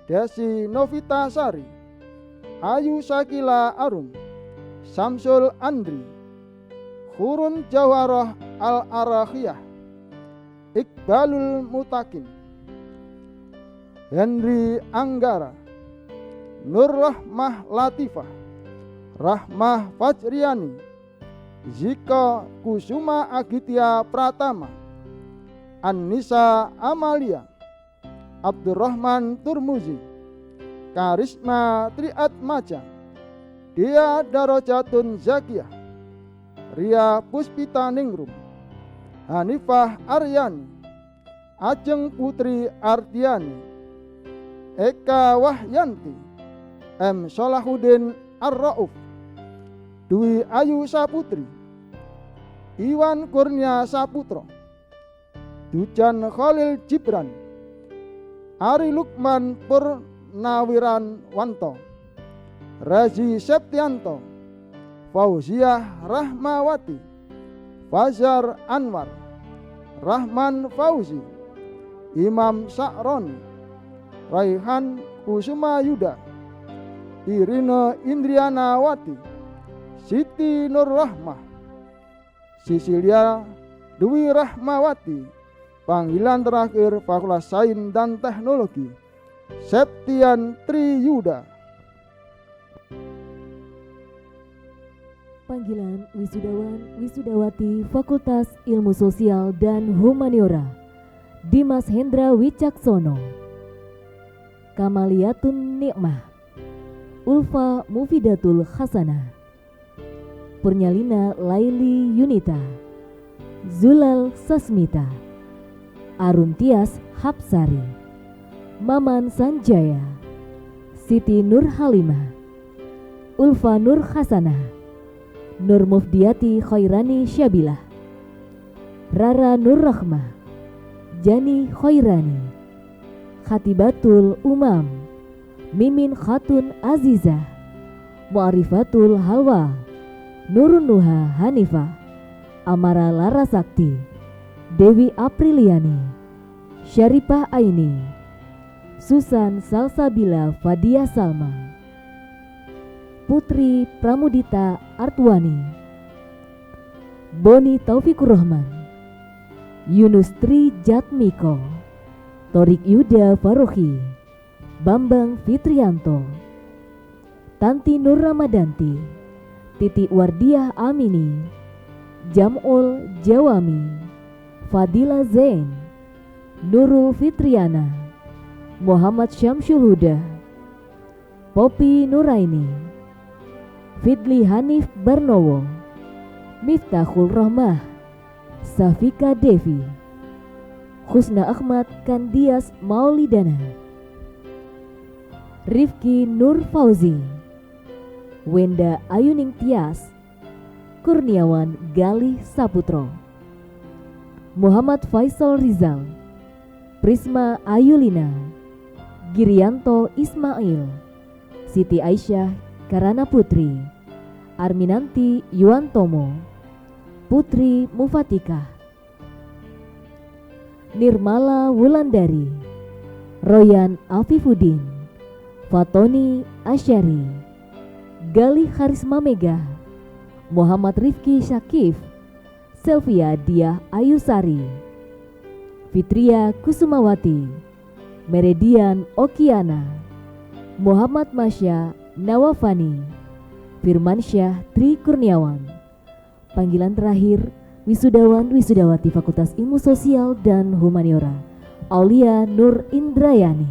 Desi Novita Sari, Ayu Sakila Arum, Samsul Andri, Khurun Jawarah Al-Arakhiyah, Iqbalul Mutakin, Henry Anggara, Nur Rahmah Latifah, Rahmah Fajriani, Zika Kusuma Agitya Pratama, Annisa Amalia, Abdurrahman Turmuzi, Karisma Triatmaja, Dia Darajatun Zakiyah, Ria Puspita Ningrum, Hanifah Aryani, Ajeng Putri Ardiani, Eka Wahyanti, M. Solahuddin Ar-Rauf, Dwi Ayu Saputri, Iwan Kurnia Saputro, Dujan Khalil Jibran, Ari Lukman Purnawiran Wanto, Razi Septianto, Fauziah Rahmawati, Fazar Anwar, Rahman Fauzi, Imam Sa'ron, Raihan Kusuma Yuda, Irina Indriana Wati, Siti Nur Rahmah, Sisilia Dwi Rahmawati. Panggilan terakhir Fakultas Sains dan Teknologi, Septian Triyuda. Panggilan wisudawan wisudawati Fakultas Ilmu Sosial dan Humaniora, Dimas Hendra Wicaksono, Kamaliyatun Nikmah, Ulfa Mufidatul Hasanah, Purnyalina Laili Yunita, Zulal Sasmita, Arun Tias Hapsari, Maman Sanjaya, Siti Nur Halimah, Ulfa Nur Hasanah, Nur Mufdiati Khairani Syabilah, Rara Nur Rahmah, Jani Khairani, Khatibatul Umam, Mimin Khatun Azizah, Mu'arifatul Halwa, Nurun Nuha Hanifah, Amara Larasakti, Dewi Apriliani, Syarifah Aini, Susan Salsabila Fadia Salma, Putri Pramudita Artwani, Boni Taufikur Rahman, Yunus Tri Jatmiko, Torik Yuda Farohi, Bambang Fitrianto, Tanti Nur Ramadanti, Titi Wardiah Amini, Jamul Jawami, Fadila Zain, Nurul Fitriana, Muhammad Syamsul Huda, Popi Nuraini, Fidli Hanif Barnowo, Miftahul Rahmah, Safika Devi, Husna Ahmad Kandias Maulidana, Rifki Nur Fauzi, Wenda Ayuning Tias, Kurniawan Galih Saputro, Muhammad Faisal Rizal, Prisma Ayulina, Girianto Ismail, Siti Aisyah Karana Putri, Arminanti Yuantomo, Putri Mufatikah, Nirmala Wulandari, Royan Afifuddin, Fatoni Asyari, Galih Harisma Mega, Muhammad Rifki Syakif, Selvia Diah Ayusari, Fitria Kusumawati, Meredian Okiana, Muhammad Masya Nawafani, Firmansyah Tri Kurniawan. Panggilan terakhir wisudawan wisudawati Fakultas Ilmu Sosial dan Humaniora, Aulia Nur Indrayani.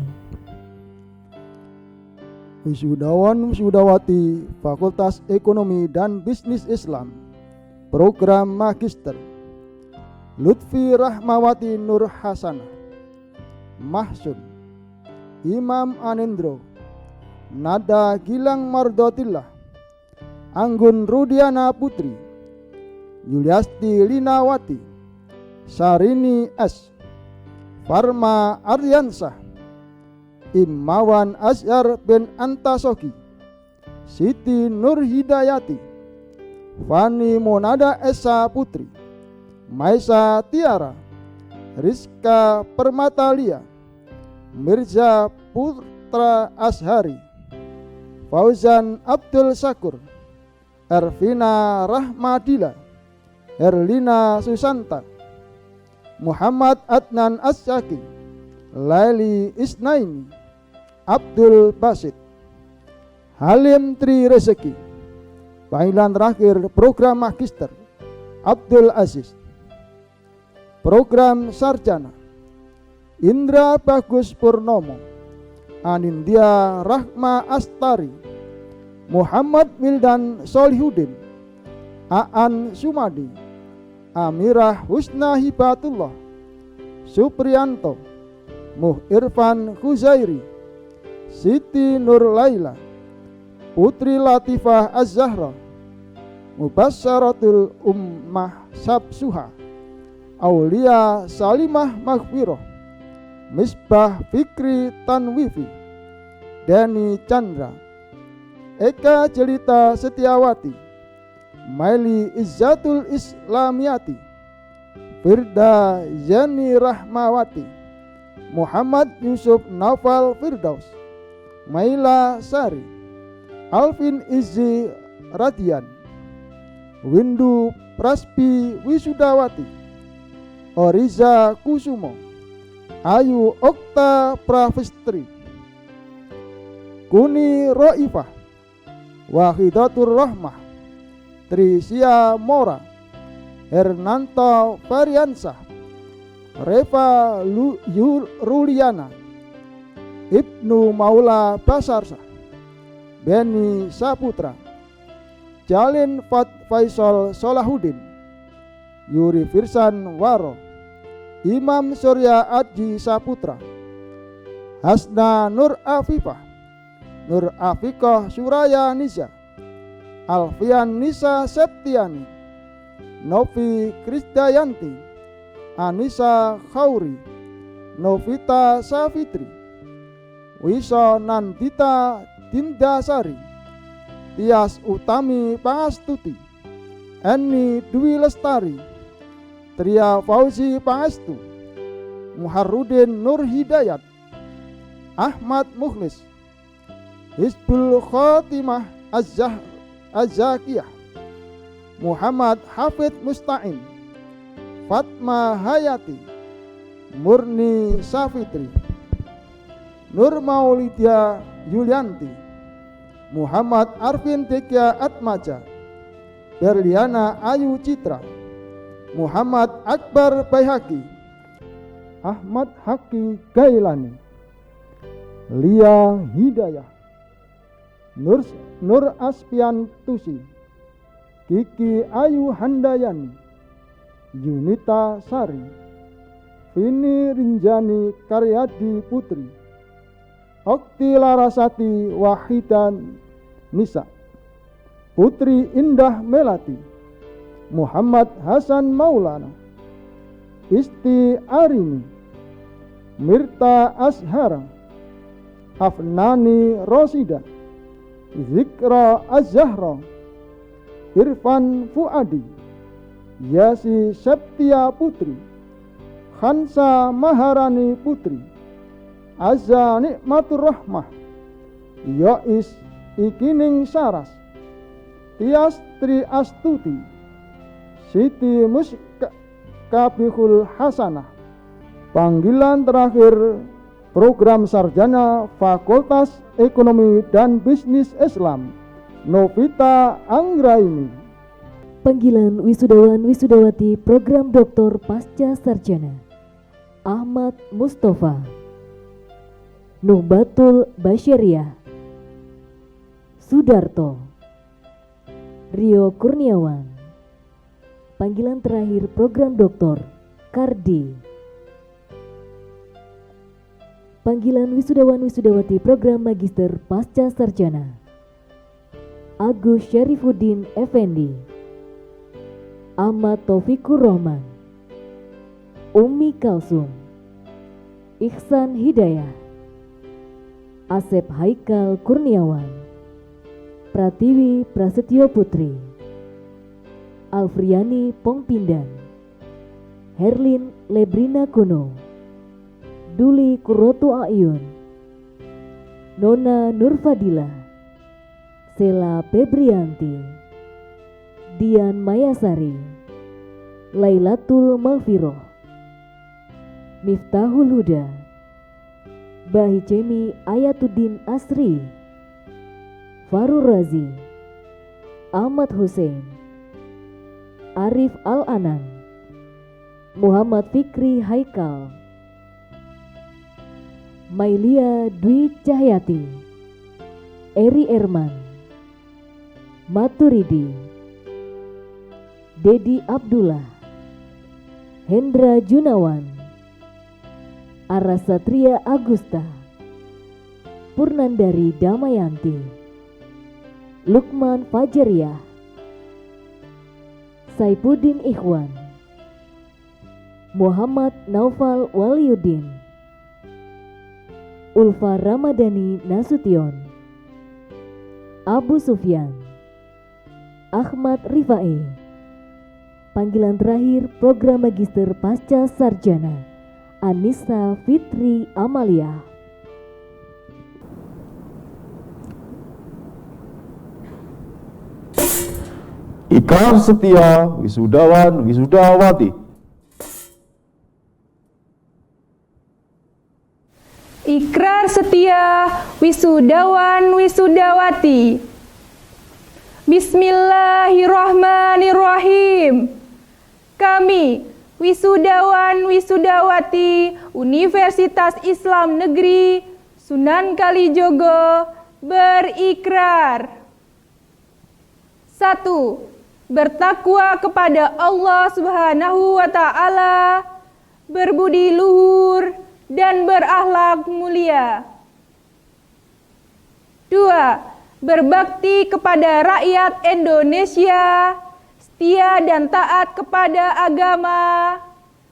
Wisudawan wisudawati Fakultas Ekonomi dan Bisnis Islam, Program Magister, Lutfi Rahmawati Nur Hasanah, Mahsun, Imam Anindro, Nada Gilang Mardotillah, Anggun Rudiana Putri, Yuliasti Linawati, Sarini S, Farma Aryansah, Imawan Asyar bin Antasoki, Siti Nur Hidayati, Fani Monada Esa Putri, Maisa Tiara, Rizka Permatalia, Mirza Putra Ashari, Fauzan Abdul Sakur, Ervina Rahmadila, Erlina Susanta, Muhammad Adnan Asyaki, Laili Isnaini, Abdul Basit, Halim Tri Rezeki, Panggilan terakhir program magister Abdul Aziz. Program sarjana Indra Bagus Purnomo, Anindya Rahma Astari, Muhammad Wildan Solihudin, Aan Sumadi, Amirah Husna Hibatullah, Supriyanto, Muh Irfan Huzairi, Siti Nur Laila, Putri Latifah Az-Zahra, Mubasyaratul Ummah Sabsuha, Aulia Salimah Maghfirah, Misbah Fikri Tanwifi, Dani Chandra, Eka Jelita Setiawati, Maili Izzatul Islamiyati, Firda Yani Rahmawati, Muhammad Yusuf Naufal Firdaus, Maila Sari, Alvin Izzi Radian, Windu Praspi Wisudawati, Oriza Kusumo, Ayu Okta Pravestri, Kuni Roifah, Wahidatur Rahmah, Trisia Mora, Hernanto Variansah, Reva Ruliana, Ibnu Maula Basarsah, Beni Saputra, Jalin Faisal Solahuddin, Yuri Firsan Waro, Imam Surya Aji Saputra, Hasna Nur Afifah, Nur Afiqah Suraya Nisa, Alfian Nisa Septiani, Novi Krisdayanti, Anissa Khauri, Novita Safitri, Wiso Nandita Dindasari, Tias Utami Pangastuti, Eni Dwi Lestari, Tria Fauzi Pangastu, Muharrudin Nur Hidayat, Ahmad Mukhlis, Hizbul Khotimah Az-Zakiyah, Muhammad Hafid Musta'in, Fatma Hayati, Murni Safitri, Nur Maulidia Yulianti, Muhammad Arvin Dekya Atmaja, Berliana Ayu Citra, Muhammad Akbar Baihaqi, Ahmad Haki Gailani, Lia Hidayah, Nur Aspian Tusi, Kiki Ayu Handayani, Yunita Sari, Vini Rinjani Karyadi Putri, Okti Larasati Wahidan Nisa, Putri Indah Melati, Muhammad Hasan Maulana, Isti Arini, Mirta Ashara, Afnani Rosida, Zikra Az-Zahra, Irfan Fuadi, Yasi Septia Putri, Khansa Maharani Putri, Azza Nikmatur Rahmah, Yois Ikining Saras, Tias Tri Astuti, Siti Muskabihul Hasanah. Panggilan terakhir program sarjana Fakultas Ekonomi dan Bisnis Islam, Novita Anggraini. Panggilan wisudawan wisudawati program Doktor Pasca Sarjana, Ahmad Mustafa, Nubatul Basyariah, Sudarto, Rio Kurniawan. Panggilan terakhir program Doktor Kardi. Panggilan wisudawan wisudawati program Magister Pasca Sarjana, Agus Syarifuddin Effendi, Ahmad Taufikur Rahman, Ummi Kalsum, Ihsan Hidayah, Asep Haikal Kurniawan, Pratiwi Prasetyo Putri, Alfriani Pongpindan, Herlin Lebrina Kuno, Duli Kurotu Ayun, Nona Nurfadila, Sela Febrianti, Dian Mayasari, Lailatul Maghfirah, Miftahul Huda, Bahijemi Ayatuddin Asri, Farur Razi, Ahmad Hussein, Arif Al-Anang, Muhammad Fikri Haikal, Mailia Dwi Cahyati, Eri Erman, Maturidi, Dedi Abdullah, Hendra Junawan, Arasatria Agusta, Purnandari Damayanti, Lukman Fajariah, Saipuddin Ikhwan, Muhammad Naufal Waliuddin, Ulfa Ramadhani Nasution, Abu Sufyan, Ahmad Rifai. Panggilan terakhir Program Magister Pasca Sarjana, Anissa Fitri Amalia. Ikrar setia wisudawan wisudawati. Ikrar setia wisudawan wisudawati. Bismillahirrahmanirrahim. Kami wisudawan wisudawati Universitas Islam Negeri Sunan Kalijogo berikrar. 1. Bertakwa kepada Allah Subhanahu wa Ta'ala, berbudi luhur dan berakhlak mulia. 2. Berbakti kepada rakyat Indonesia, setia dan taat kepada agama,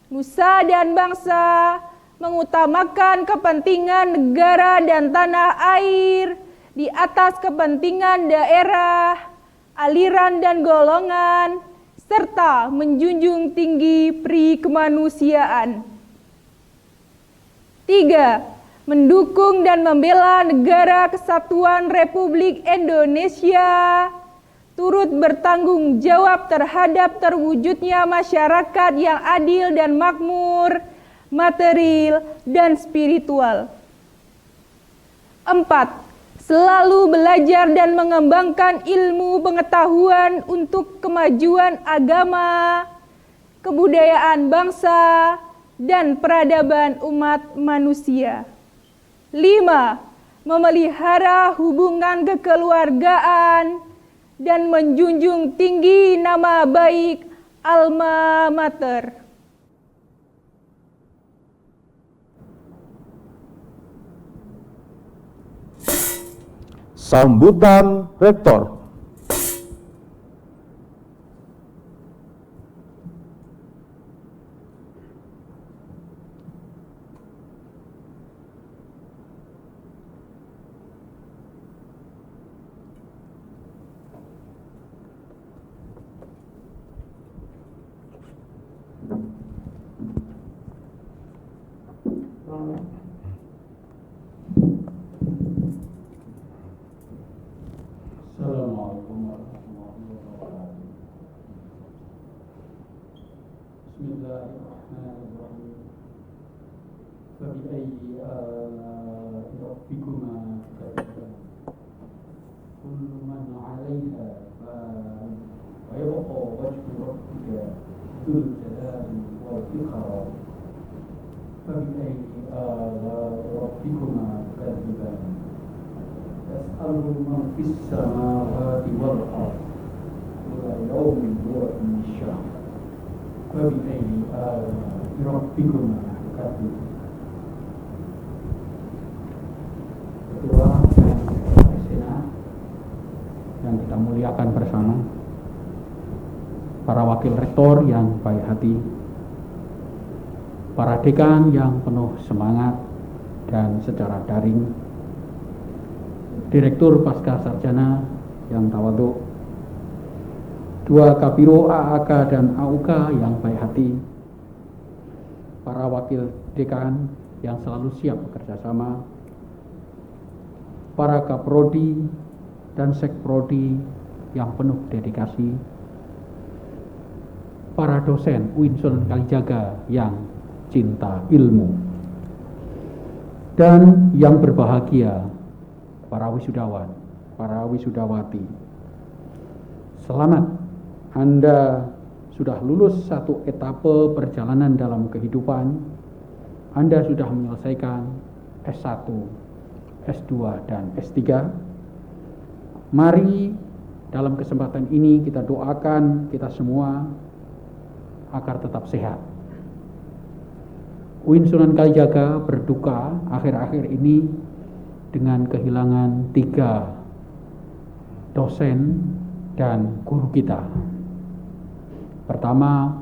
nusa dan bangsa, mengutamakan kepentingan negara dan tanah air di atas kepentingan daerah, aliran dan golongan, serta menjunjung tinggi pri kemanusiaan. 3. Mendukung dan membela negara kesatuan Republik Indonesia, turut bertanggung jawab terhadap terwujudnya masyarakat yang adil dan makmur, material dan spiritual. 4. Selalu belajar dan mengembangkan ilmu pengetahuan untuk kemajuan agama, kebudayaan bangsa, dan peradaban umat manusia. 5. Memelihara hubungan kekeluargaan dan menjunjung tinggi nama baik alma mater. Sambutan Rektor. Assalamualaikum warahmatullahi wabarakatuh. Bismillahirrahmanirrahim. Fabi'ayyi ala'i rabbikuma tukadziban. Kullu man 'alaiha fan wa yabqa wajhu rabbika dzul jalali wal ikram. Fabi'ayyi ala'i rabbikuma tukadziban. Yas'alu man fis samawati wal ardh kulla yawmin huwa fi sha'n. Wa bi ayyi ala'i rabbikuma tukadziban. Ketua dan Senat yang kita muliakan bersama, para wakil rektor yang baik hati, para dekan yang penuh semangat dan secara daring, Direktur Pasca Sarjana yang tawadhu, 2 Kabiro AAK dan AUK yang baik hati, para wakil dekan yang selalu siap bekerja sama, para Kaprodi dan Sekprodi yang penuh dedikasi, para dosen UIN Sunan Kalijaga yang cinta ilmu, dan yang berbahagia, para wisudawan, para wisudawati. Selamat, Anda sudah lulus satu etape perjalanan dalam kehidupan. Anda sudah menyelesaikan S1, S2, dan S3. Mari dalam kesempatan ini kita doakan kita semua agar tetap sehat. UIN Sunan Kalijaga berduka akhir-akhir ini dengan kehilangan 3 dosen dan guru kita. Pertama,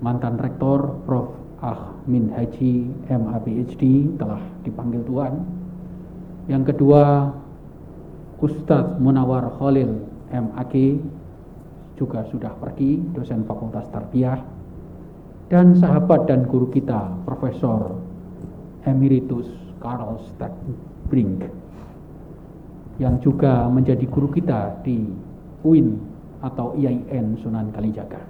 mantan rektor Prof. Ahmin Haji MA PhD telah dipanggil Tuhan. Yang kedua, Ustadz Munawar Khalil MAG juga sudah pergi, dosen Fakultas Tarbiyah. Dan sahabat dan guru kita, Profesor Emeritus Karl Steckbrink, yang juga menjadi guru kita di UIN atau IAIN Sunan Kalijaga.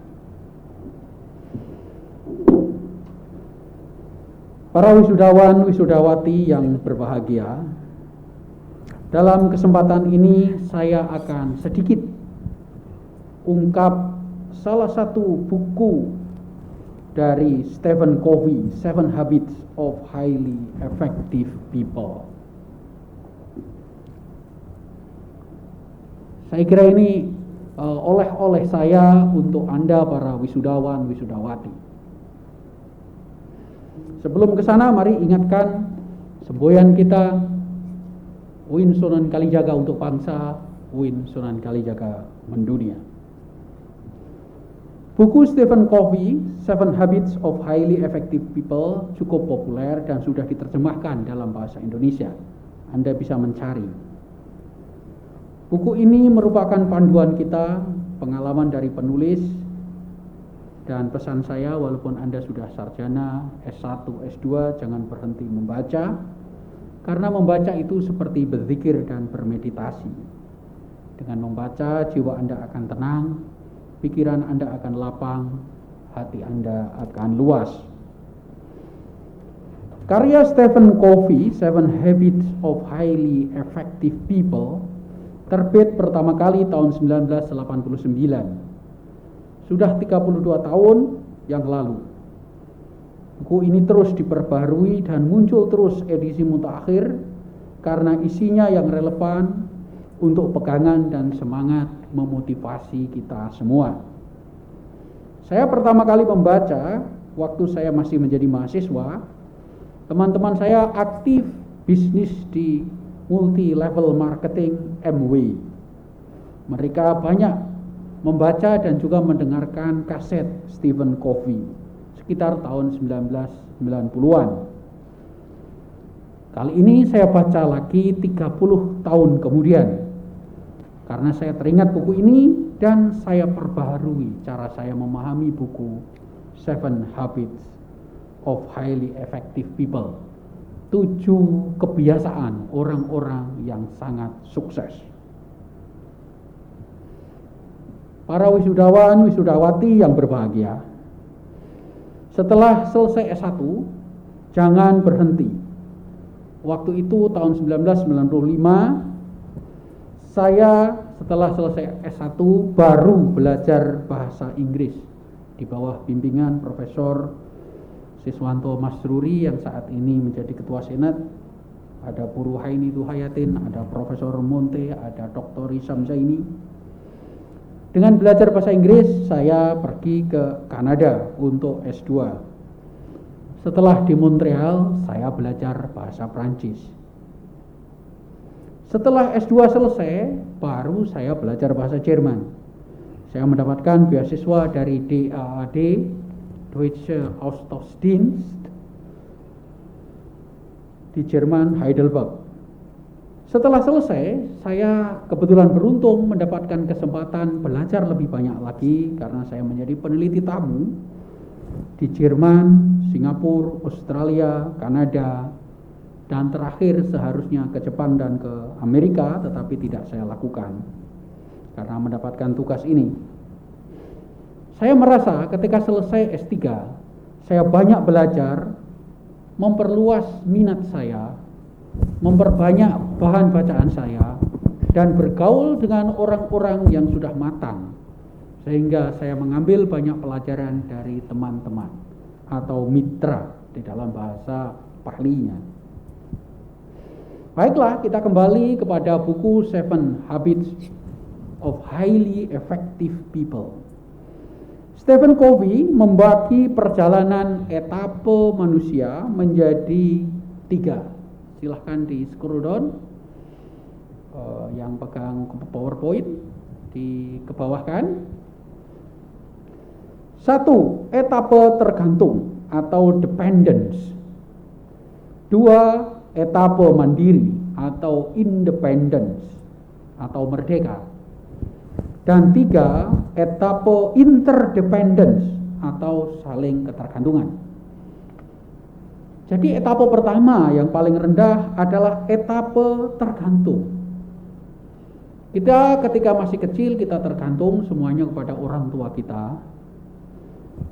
Para wisudawan, wisudawati yang berbahagia, dalam kesempatan ini saya akan sedikit ungkap salah satu buku dari Stephen Covey, 7 Habits of Highly Effective People. Saya kira ini oleh-oleh saya untuk Anda para wisudawan, wisudawati. Sebelum ke sana, mari ingatkan semboyan kita, UIN Sunan Kalijaga untuk bangsa, UIN Sunan Kalijaga mendunia. Buku Stephen Covey, 7 Habits of Highly Effective People, cukup populer dan sudah diterjemahkan dalam bahasa Indonesia. Anda bisa mencari. Buku ini merupakan panduan kita, pengalaman dari penulis, dan pesan saya walaupun Anda sudah sarjana, S1, S2, jangan berhenti membaca, karena membaca itu seperti berzikir dan bermeditasi. Dengan membaca, jiwa Anda akan tenang, pikiran Anda akan lapang, hati Anda akan luas. Karya Stephen Covey, 7 Habits of Highly Effective People, terbit pertama kali tahun 1989. Sudah 32 tahun yang lalu. Buku ini terus diperbarui dan muncul terus edisi mutakhir karena isinya yang relevan untuk pegangan dan semangat memotivasi kita semua. Saya pertama kali membaca waktu saya masih menjadi mahasiswa. Teman-teman saya aktif bisnis di multi-level marketing MW. Mereka banyak membaca dan juga mendengarkan kaset Stephen Covey sekitar tahun 1990-an. Kali ini saya baca lagi 30 tahun kemudian karena saya teringat buku ini dan saya perbaharui cara saya memahami buku 7 Habits of Highly Effective People. 7 kebiasaan orang-orang yang sangat sukses. Para wisudawan, wisudawati yang berbahagia, setelah selesai S1, jangan berhenti. Waktu itu tahun 1995, saya setelah selesai S1 baru belajar bahasa Inggris di bawah bimbingan Profesor Siswanto Masruri yang saat ini menjadi Ketua Senat. Ada Bu Ruhaini Tuhayatin, ada Profesor Monte, ada Dr. Hisam Zaini. Dengan belajar bahasa Inggris, saya pergi ke Kanada untuk S2. Setelah di Montreal, saya belajar bahasa Prancis. Setelah S2 selesai, baru saya belajar bahasa Jerman. Saya mendapatkan beasiswa dari DAAD, Deutsche Austauschdienst, di Jerman, Heidelberg. Setelah selesai, saya kebetulan beruntung mendapatkan kesempatan belajar lebih banyak lagi karena saya menjadi peneliti tamu di Jerman, Singapura, Australia, Kanada, dan terakhir seharusnya ke Jepang dan ke Amerika, tetapi tidak saya lakukan karena mendapatkan tugas ini. Saya merasa ketika selesai S3, saya banyak belajar, memperluas minat saya, memperbanyak bahan bacaan saya, dan bergaul dengan orang-orang yang sudah matang, sehingga saya mengambil banyak pelajaran dari teman-teman atau mitra di dalam bahasa Pahlinya. Baiklah, kita kembali kepada buku Seven Habits of Highly Effective People. Stephen Covey membagi perjalanan etape manusia menjadi 3. Silahkan di scroll down. Yang pegang PowerPoint dikebawahkan. 1. Etape tergantung atau dependence. 2. Etape mandiri atau independence atau merdeka. Dan 3. Etape interdependence atau saling ketergantungan. Jadi etape pertama yang paling rendah adalah etape tergantung. Kita ketika masih kecil kita tergantung semuanya kepada orang tua kita.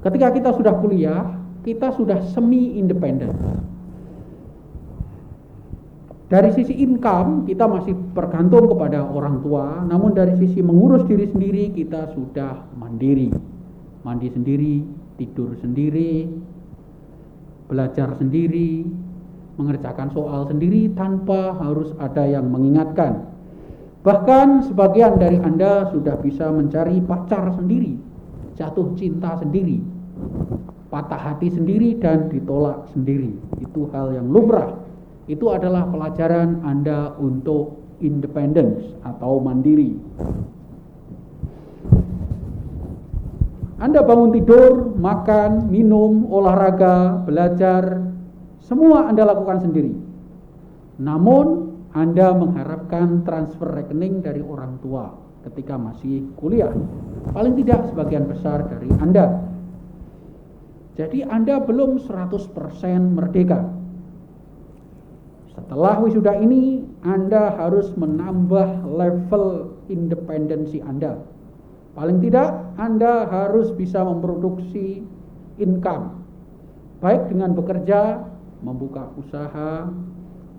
Ketika kita sudah kuliah, kita sudah semi independen. Dari sisi income kita masih bergantung kepada orang tua, namun dari sisi mengurus diri sendiri kita sudah mandiri. Mandi sendiri, tidur sendiri, belajar sendiri, mengerjakan soal sendiri tanpa harus ada yang mengingatkan. Bahkan sebagian dari Anda sudah bisa mencari pacar sendiri, jatuh cinta sendiri, patah hati sendiri dan ditolak sendiri. Itu hal yang lumrah. Itu adalah pelajaran Anda untuk independence atau mandiri. Anda bangun tidur, makan, minum, olahraga, belajar, semua Anda lakukan sendiri. Namun Anda mengharapkan transfer rekening dari orang tua ketika masih kuliah. Paling tidak sebagian besar dari Anda. Jadi Anda belum 100% merdeka. Setelah wisuda ini, Anda harus menambah level independensi Anda. Paling tidak, Anda harus bisa memproduksi income. Baik dengan bekerja, membuka usaha,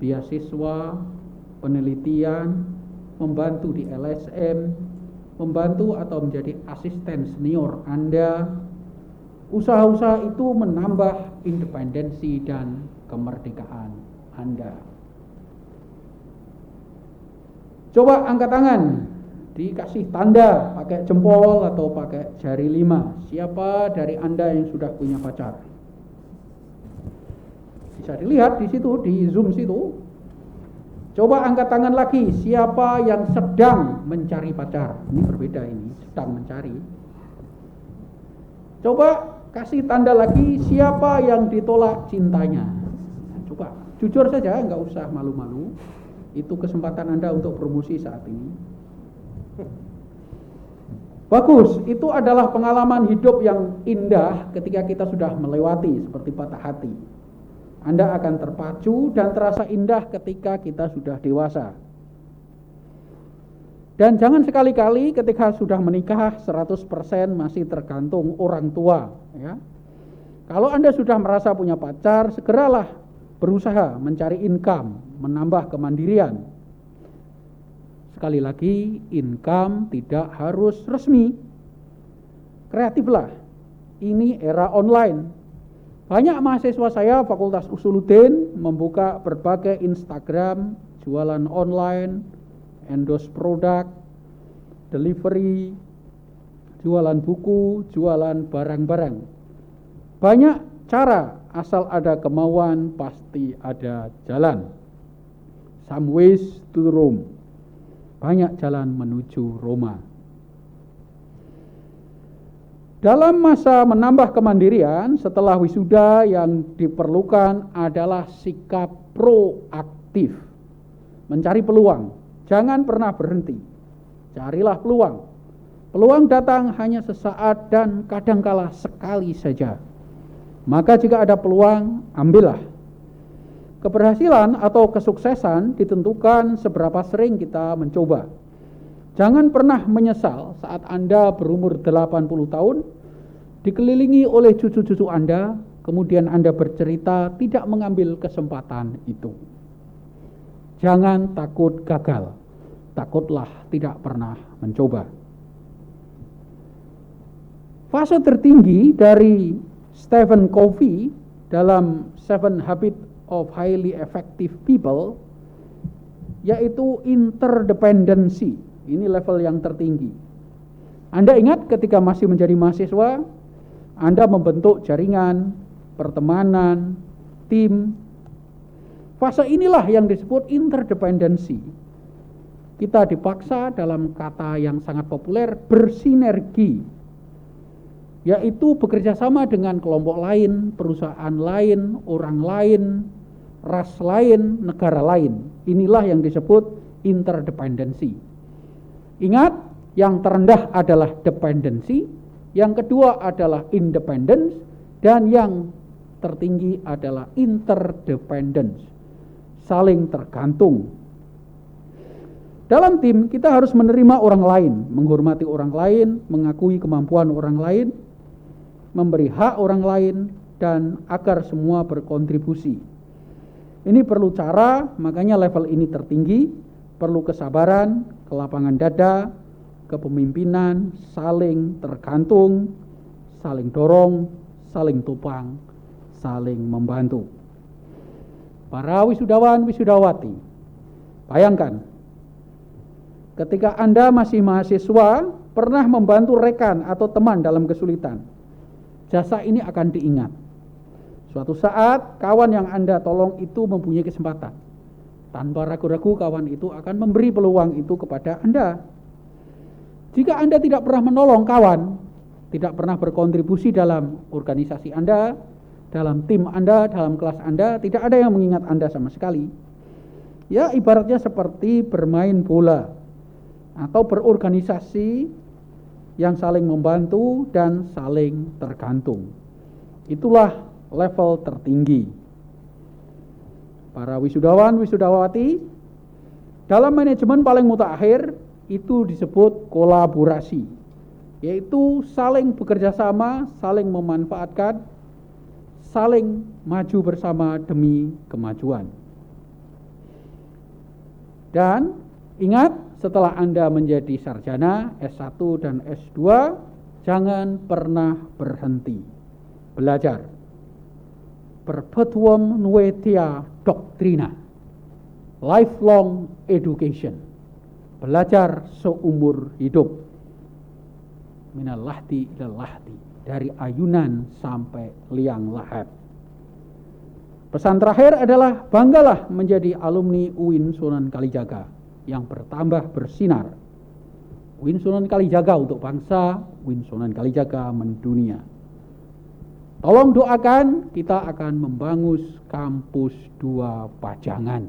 beasiswa, penelitian, membantu di LSM, membantu atau menjadi asisten senior Anda. Usaha-usaha itu menambah independensi dan kemerdekaan Anda. Coba angkat tangan, dikasih tanda pakai jempol atau pakai jari 5. Siapa dari Anda yang sudah punya pacar? Bisa dilihat di situ, di Zoom situ. Coba angkat tangan lagi, siapa yang sedang mencari pacar? Ini berbeda ini, sedang mencari. Coba kasih tanda lagi, siapa yang ditolak cintanya? Coba, jujur saja, nggak usah malu-malu. Itu kesempatan Anda untuk promosi saat ini. Bagus, itu adalah pengalaman hidup yang indah ketika kita sudah melewati seperti patah hati. Anda akan terpacu dan terasa indah ketika kita sudah dewasa. Dan jangan sekali-kali ketika sudah menikah 100% masih tergantung orang tua. Ya. Kalau Anda sudah merasa punya pacar, segeralah berusaha mencari income, menambah kemandirian. Sekali lagi, income tidak harus resmi. Kreatiflah. Ini era online. Banyak mahasiswa saya Fakultas Usuluddin membuka berbagai Instagram, jualan online, endorse produk, delivery, jualan buku, jualan barang-barang. Banyak cara, asal ada kemauan pasti ada jalan. Some ways to Rome. Banyak jalan menuju Roma. Dalam masa menambah kemandirian setelah wisuda yang diperlukan adalah sikap proaktif. Mencari peluang, jangan pernah berhenti. Carilah peluang. Peluang datang hanya sesaat dan kadangkala sekali saja. Maka jika ada peluang, ambillah. Keberhasilan atau kesuksesan ditentukan seberapa sering kita mencoba. Jangan pernah menyesal saat Anda berumur 80 tahun, dikelilingi oleh cucu-cucu Anda, kemudian Anda bercerita tidak mengambil kesempatan itu. Jangan takut gagal. takutlah tidak pernah mencoba. Fase tertinggi dari Stephen Covey dalam 7 Habits of Highly Effective People yaitu interdependency. Ini level yang tertinggi. Anda ingat ketika masih menjadi mahasiswa, Anda membentuk jaringan, pertemanan, tim. Fase inilah yang disebut interdependency. Kita dipaksa dalam kata yang sangat populer bersinergi, yaitu bekerja sama dengan kelompok lain, perusahaan lain, orang lain, ras lain, negara lain. Inilah yang disebut interdependency. Ingat, yang terendah adalah dependency, yang kedua adalah independence, dan yang tertinggi adalah interdependence, saling tergantung. Dalam tim kita harus menerima orang lain, menghormati orang lain, mengakui kemampuan orang lain, memberi hak orang lain, dan agar semua berkontribusi. Ini perlu cara, makanya level ini tertinggi, perlu kesabaran, kelapangan dada, kepemimpinan, saling tergantung, saling dorong, saling topang, saling membantu. Para wisudawan, wisudawati, bayangkan, ketika Anda masih mahasiswa, pernah membantu rekan atau teman dalam kesulitan, jasa ini akan diingat. Suatu saat kawan yang Anda tolong itu mempunyai kesempatan. Tanpa ragu-ragu kawan itu akan memberi peluang itu kepada Anda. Jika Anda tidak pernah menolong kawan, tidak pernah berkontribusi dalam organisasi Anda, dalam tim Anda, dalam kelas Anda, tidak ada yang mengingat Anda sama sekali. Ya, ibaratnya seperti bermain bola atau berorganisasi yang saling membantu dan saling tergantung. Itulah level tertinggi. Para wisudawan, wisudawati, dalam manajemen paling mutakhir itu disebut kolaborasi, yaitu saling bekerja sama, saling memanfaatkan, saling maju bersama demi kemajuan. Dan ingat, setelah Anda menjadi sarjana S1 dan S2, jangan pernah berhenti belajar. Perpetuum noetia doctrina, lifelong education, belajar seumur hidup, minal lahdi ilal lahdi, dari ayunan sampai liang lahat. Pesan terakhir adalah banggalah menjadi alumni UIN Sunan Kalijaga yang bertambah bersinar. UIN Sunan Kalijaga untuk bangsa, UIN Sunan Kalijaga mendunia. Tolong doakan, kita akan membangun kampus 2 Pajangan.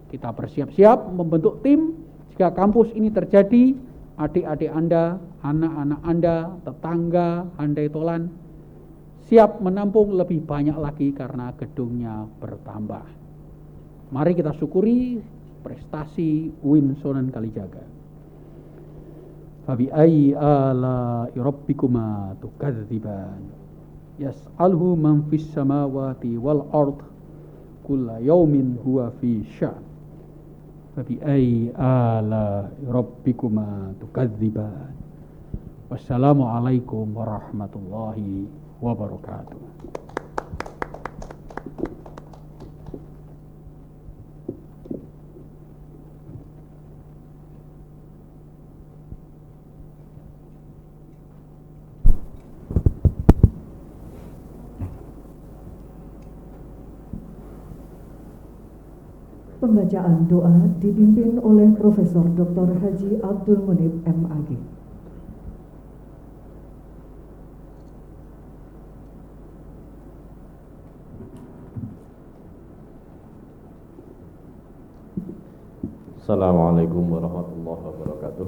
Kita bersiap-siap membentuk tim. Jika kampus ini terjadi, adik-adik Anda, anak-anak Anda, tetangga, handai tolan, siap menampung lebih banyak lagi karena gedungnya bertambah. Mari kita syukuri prestasi UIN Sunan Kalijaga. Fabi ayyi ala'i rabbikuma tukadziban. Yas'alhu man fis samawati wal ard kulla yaumin huwa fi sya'n. Fabi ayyi ala'i rabbikuma tukadziban. Wassalamualaikum warahmatullahi wabarakatuh. Pembacaan doa dipimpin oleh Profesor Dr. Haji Abdul Munib MAG. Assalamualaikum warahmatullahi wabarakatuh.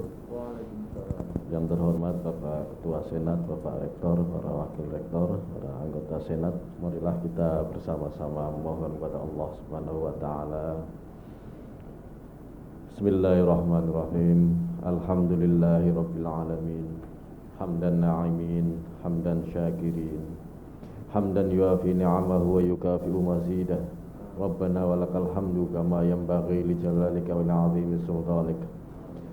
Yang terhormat Bapak Ketua Senat, Bapak Rektor, para Wakil Rektor, para anggota Senat, marilah kita bersama-sama mohon kepada Allah Subhanahu wa taala. Bismillahirrahmanirrahim. Alhamdulillahirabbil alamin. Hamdan na'imin, hamdan syakirin. Hamdan yuafi ni'amahu wa yukafi'u mazidah. Rabbana walakal hamdu kama yanbaghi li jalalika wa 'azimi sultanik.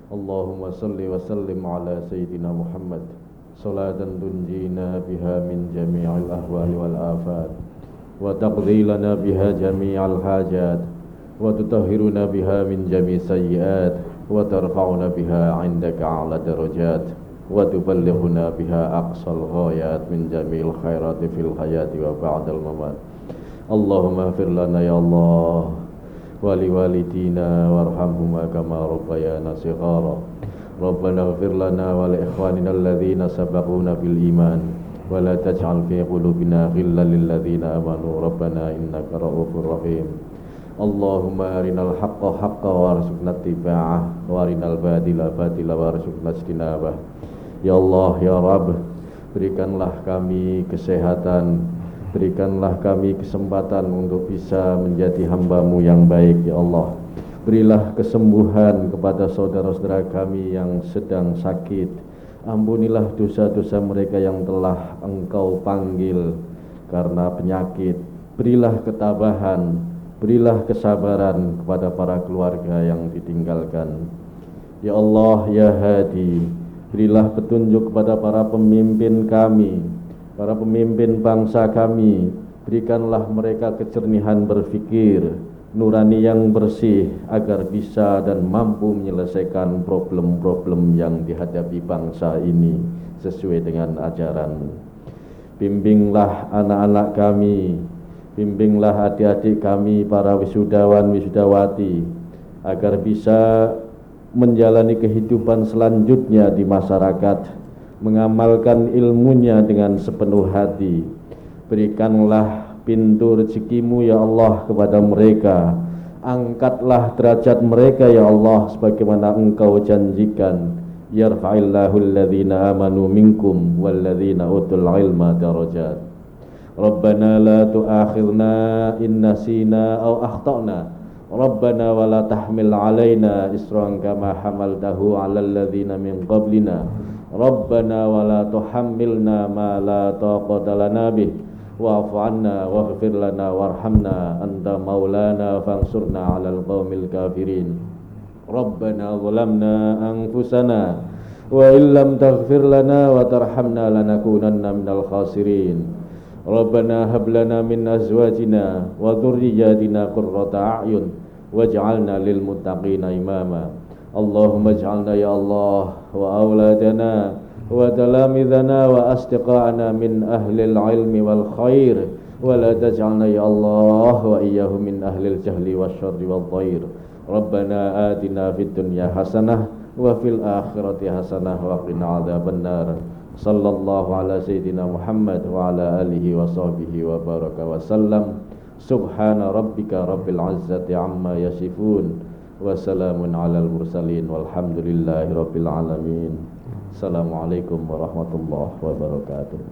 Allahumma salli wa sallim ala Sayyidina Muhammad salatan tunjina biha min jami'il ahwali wal afat wa taqdi lana biha jami'al hajat wa tutahhiruna biha min jami' sayyi'at wa tarfa'una biha 'indaka 'ala darajat wa tuballighuna biha aqsal ghayat min jami'il khairati fil hayati wa ba'dal mamat. Allahumma ighfir lana ya Allah wali walidina warhamhuma kama rabbayana shighara. Rabbana ighfir lana wa li ikhwanina alladhina sabaquna bil iman wa la taj'al fi qulubina ghillan lil ladzina amanu rabbana innaka ra'ufur rahim. Allahumma arinal haqqa haqqan warzuqna ittiba'ah wa arinal batila batila warzuqna ijtinabah. Ya Allah ya Rabb, berikanlah kami kesehatan, berikanlah kami kesempatan untuk bisa menjadi hamba-Mu yang baik ya Allah. Berilah kesembuhan kepada saudara-saudara kami yang sedang sakit. Ampunilah dosa-dosa mereka yang telah Engkau panggil karena penyakit. Berilah ketabahan, berilah kesabaran kepada para keluarga yang ditinggalkan. Ya Allah ya Hadi, berilah petunjuk kepada para pemimpin kami, para pemimpin bangsa kami. Berikanlah mereka kecernihan berfikir, nurani yang bersih, agar bisa dan mampu menyelesaikan problem-problem yang dihadapi bangsa ini sesuai dengan ajaran. Bimbinglah anak-anak kami, bimbinglah adik-adik kami, para wisudawan wisudawati, agar bisa menjalani kehidupan selanjutnya di masyarakat, mengamalkan ilmunya dengan sepenuh hati. Berikanlah pintu rezekimu ya Allah kepada mereka. Angkatlah derajat mereka ya Allah sebagaimana Engkau janjikan. Yarfa'illahu alladhina amanu minkum walladhina utul ilma darajat. Rabbana la tu'akhirna in nasina aw akhtana. Rabbana wa la tahmil alaina isran kama hamaltahu ala alladhina min qablina. Rabbana wa la tuhammilna ma la taqata lana bih wa'fu 'anna waghfir lana warhamna anta maulana fansurna 'alal qaumil kafirin. Rabbana zalamna anfusana wa illam taghfir lana wa tarhamna lanakunanna minal khasirin. Rabbana hab lana min azwajina wa dhurriyyatina qurrata a'yun waj'alna lil muttaqina imama. Allahumma ij'alna ya Allah wa auladana wa talamidana wa asdiqa'ana min ahlil ilmi wal khair wa la taj'alna ya Allah wa iyyahum min ahlil jahli wasyarri wal dhair. Rabbana atina fid dunya hasanah wa fil akhirati hasanah wa qina adzabannar. Sallallahu ala sayyidina Muhammad wa ala alihi wa sahbihi wa baraka wa sallam. Subhana rabbika rabbil izzati amma yasifun wa salamun alal mursalin walhamdulillahi rabbil alamin. Assalamualaikum warahmatullahi wabarakatuh.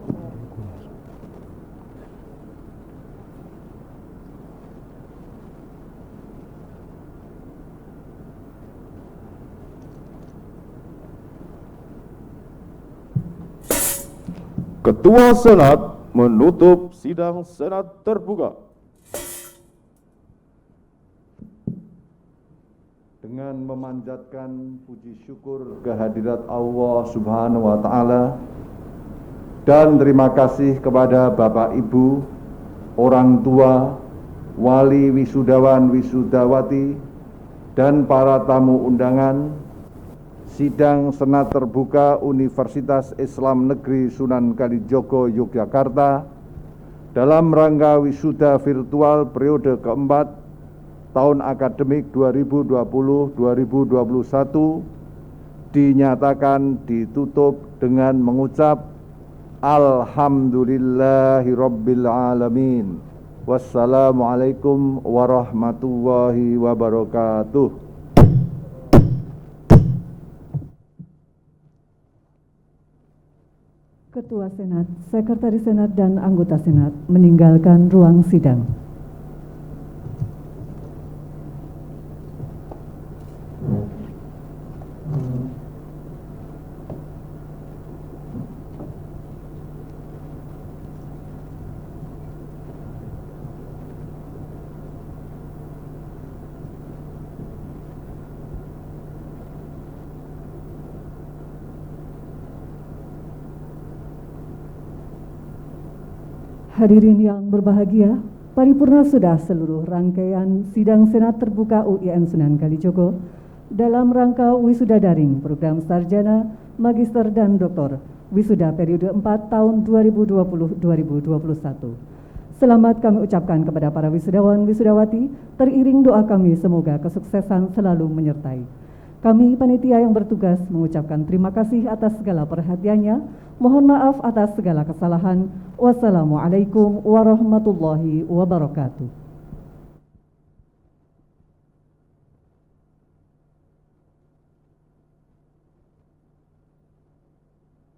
Ketua Senat menutup sidang Senat terbuka. Dengan memanjatkan puji syukur kehadirat Allah Subhanahu wa Ta'ala, dan terima kasih kepada Bapak Ibu, orang tua, wali wisudawan wisudawati, dan para tamu undangan, sidang Senat terbuka Universitas Islam Negeri Sunan Kalijogo Yogyakarta dalam rangka wisuda virtual periode keempat tahun akademik 2020-2021 dinyatakan ditutup dengan mengucap Alhamdulillahirabbil alamin. Wassalamualaikum warahmatullahi wabarakatuh. Ketua Senat, Sekretaris Senat, dan anggota Senat meninggalkan ruang sidang. Hadirin yang berbahagia, paripurna sudah seluruh rangkaian sidang Senat Terbuka UIN Sunan Kalijogo dalam rangka wisuda daring program sarjana, magister dan doktor wisuda periode 4 tahun 2020-2021. Selamat kami ucapkan kepada para wisudawan wisudawati, teriring doa kami semoga kesuksesan selalu menyertai. Kami panitia yang bertugas mengucapkan terima kasih atas segala perhatiannya. Mohon maaf atas segala kesalahan. Wassalamualaikum warahmatullahi wabarakatuh.